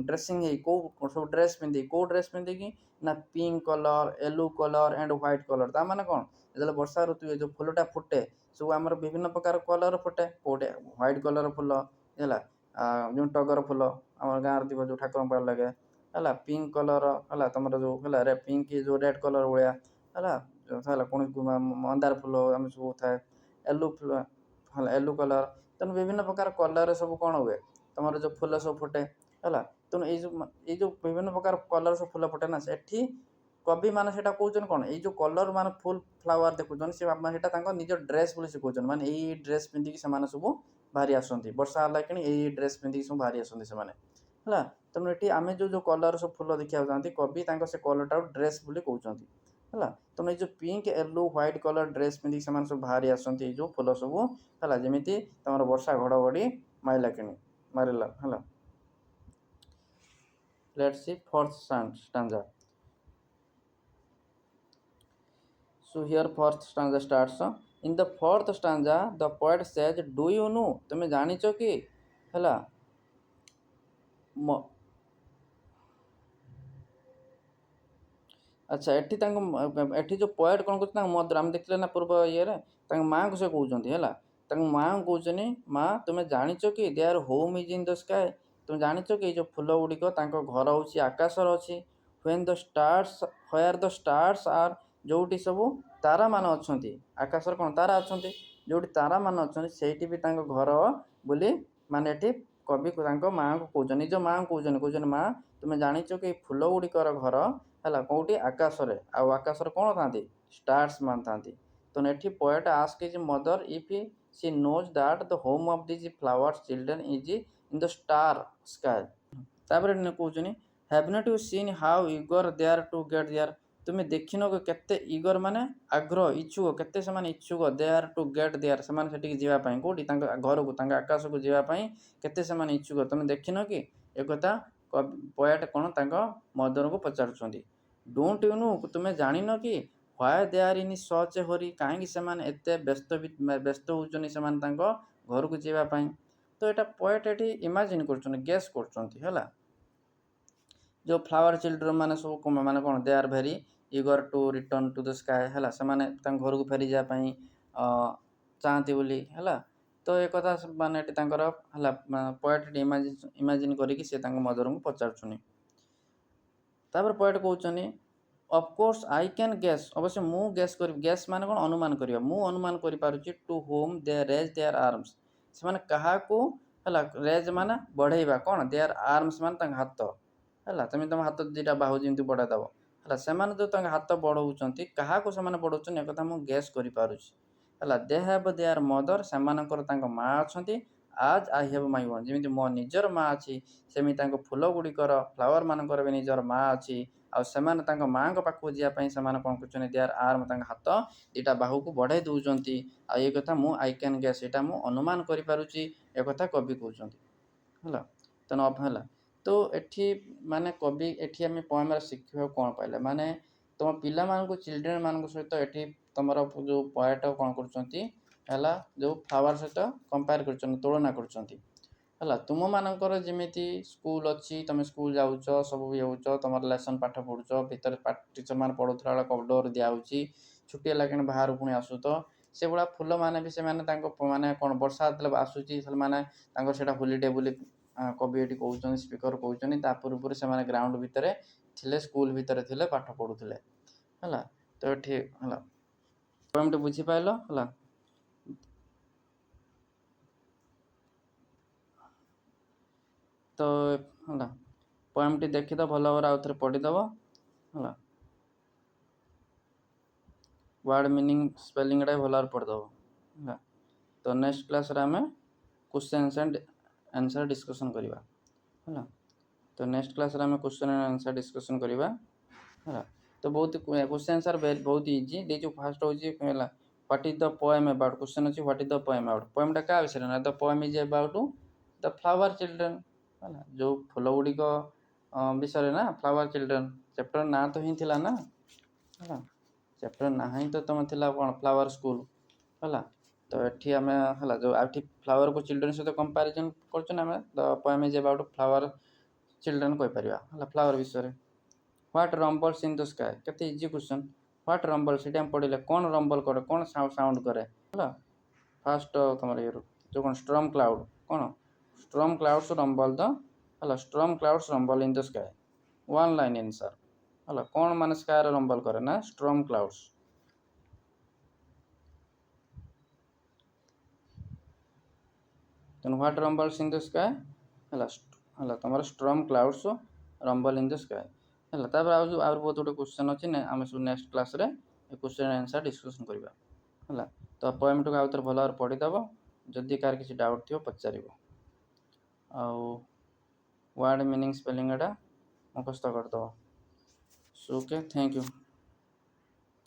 सब ड्रेस पिंधि कौ ड्रेस पिंधिकी ना pink colour yellow colour and white colour ता माने कौन जो वर्षा ऋतु जो फूलटा फुटे सब आम विभिन्न प्रकार कलर फुटे कौटे व्हाइट कलर फुल है जो टगर फुल आम गाँव थी जो ठाकुर पाल लगे है पिंक कलर है तुम जो है पिंक जो रेड कलर भाया है कौन मंदार फुल आम सब थाए येलो फुल येलो कलर तेणु विभिन्न प्रकार कलर सब कौन हुए तुम जो फूल सब फुटे है तेणु ये विभिन्न प्रकार कलर सब फूल फुटे ना से कवि मान से कौन कौन ये कलर मान फुल फ्लावर देखुन से निज ड्रेस बोली शिखुन माने यही ड्रेस पिंधिकी से सब बाहरी आसती वर्षा है कि यही ड्रेस पिंधिकी सब बाहरी आसती से है तेणु ये आम जो कलर सब फुल देखा चाहती कवि से कलरटा ड्रेस बोली कहते है तेणु ये pink yellow white colour dress पिंधिकी से सब बाहरी आसती जो फुल सब है जमी तुम वर्षा घड़घड़ी मारिला कि मारिला है let's C fourth stanza So here fourth stanza starts. In the fourth stanza, the poet says, "Do you know? तुम्हें जानी चो कि हला अच्छा एठी जो पोएट कौन कहते मदर आम देखले ना पूर्व ये माँ को से कहते है माँ को कहते माँ तुम्हें जानीच कि their home is in the sky तुम जानीच कि जो फूल गुड़िक घर हूँ आकाशर अच्छी when the stars where the stars are जोटी सब तारा मान अच्छा आकाशर कौन तारा अच्छा जोटी तारा मान अच्छा से भी घर बोली माने एठी कवि माँ को कहते निज माँ को कहते माँ तुम्हें जानीच कि फूल गुड़िकर घर है कौटी आकाशरे आकाशर कौन था स्टार्स मान था तो ये poet ask is mother if she knows that the home of this flowers children is in the star sky तापर कहते have not you seen how eager they are to get there तुम्हें देखिन केते eager माने आग्रह इच्छुक केते से इच्छुक they are to get there से जावाई कौटी घर को आकाश को जावाई केते से इच्छुक तुम्हें देखिन कि एक पोएट कौन मदर को पचार डोंट यू नो तुम्हें जानिन कि व्हाई दे आर इन सच हरी कहीं से व्यस्त होचनी से घर को जावाई तो यहाँ पोएट ये इमेजिन कर गेस कर जो फ्लावर चिल्ड्रन माने सब माने कौन they are very eager to return to the sky है से घर को फेरी जापाई चाहती बोली है तो एक कथा माने पोएट इमेजिन करी मदर को पचार पोएट कहते ऑफकोर्स आई कैन गेस अवश्य मु गेस कर गेस माने कौन अनुमान करिया मु अनुमान करि पारुची to whom they raise their arms से माने कहा को हला रेज माने बढ़ेबा कौन देयर आर्म्स माने हाथ है तुम हाथ दुटा बाहु जमी बढ़ा दब है से जो हाथ बढ़ाऊँ क्या बढ़ाऊँ एक मु गेस कर दे हैव देयर मदर से माँ अच्छा आज आई हैव माई ओन जमी मो निजर माँ अच्छी सेमी फूल गुड़िकर फ्लावर मानकर भी निजर माँ अच्छी आउ माँ पाखक जावाई से कौन कर देयर आर्म हाथ दुटा बाहु को बढ़ाई दौरान आई कथा मु आई कैन गेस यहाँ मु अनुमान करुच्ची एक कवि कहते तेना है तो ये माने कवि ये आम पोएम शिखा कौन पाइले माने तुम पिला मानक चिल्ड्रेन मान सहित ये तुम जो पोएट कौन कर जो फ्लावर सहित कंपेयर कर तुलना कर तुम मानकर जमी स्कूल अच्छी तुम स्कूल जाऊच सब ये हो तुम लेसन पाठ पढ़ुच भितर टीचर मान पढ़ुला डोर दिखाई छुट्टी है बाहर पुणी आसु तो से भाया फूल मैंने भी से माने कौन वर्षा आसूसी से होलीडे बोली कवि ये कहते स्पीकर कहते पूर्व से ग्राउंड भितर थे स्कूल भितर थे पाठ पढ़ुले है तो ये है पोएम बुझीपाल है तो है पोएम देखी तो भल भाव आउ थे पढ़ीदेव है वर्ड मीनिंग स्पेलिंग भी भल भाव पढ़ीदेव है तो नेक्स्ट क्लास आम क्वेश्चन एंड आंसर डिस्कशन करवा है तो नेक्स्ट क्लास आम क्वेश्चन एंड आंसर डिस्कशन करवा है तो बहुत क्वेश्चन आंसर बहुत इजी देखो फास्ट हूँ what is the poem about question अच्छी what is the poem about पोएमटा क्या विषय ना the poem is about the flower children है जो फूल गुड़िक विषय ना फ्लावर चिल्ड्रेन चैप्टर ना तो ही ना है चैप्टर ना ही तो तुम थी कौन फ्लावर स्कूल है तो एठी आम है जो आठी फ्लावर को चिल्ड्रेन सहित कंपारिजन कर the poem is about flower children कही पार है फ्लावर विषय what rumbles in the sky केते इजी क्वेश्चन व्हाट रंबल्स ये पढ़े कौन रंबल करे कौन साउंड करे है फास्ट तुम ये जो कौन स्ट्रम क्लाउड कौन स्ट्रम क्लाउड्स रंबल द है स्ट्रम clouds rumble in the sky one line answer है कौन मान स्काई रंबल करे ना स्ट्रम clouds then what rumbles in the sky है तुम स्ट्रम clouds rumble in the sky है बहुत गुटे क्वेश्चन अच्छी ना आम सब नेक्स्ट क्लास रे क्वेश्चन आंसर डिस्कसन करवा है तो पोएम टाक आउ थे भल भाव पढ़ीदेव जदि कार किसी डाउट थी पचार word meaning spelling Etah मुखस्त करदेव so okay thank you.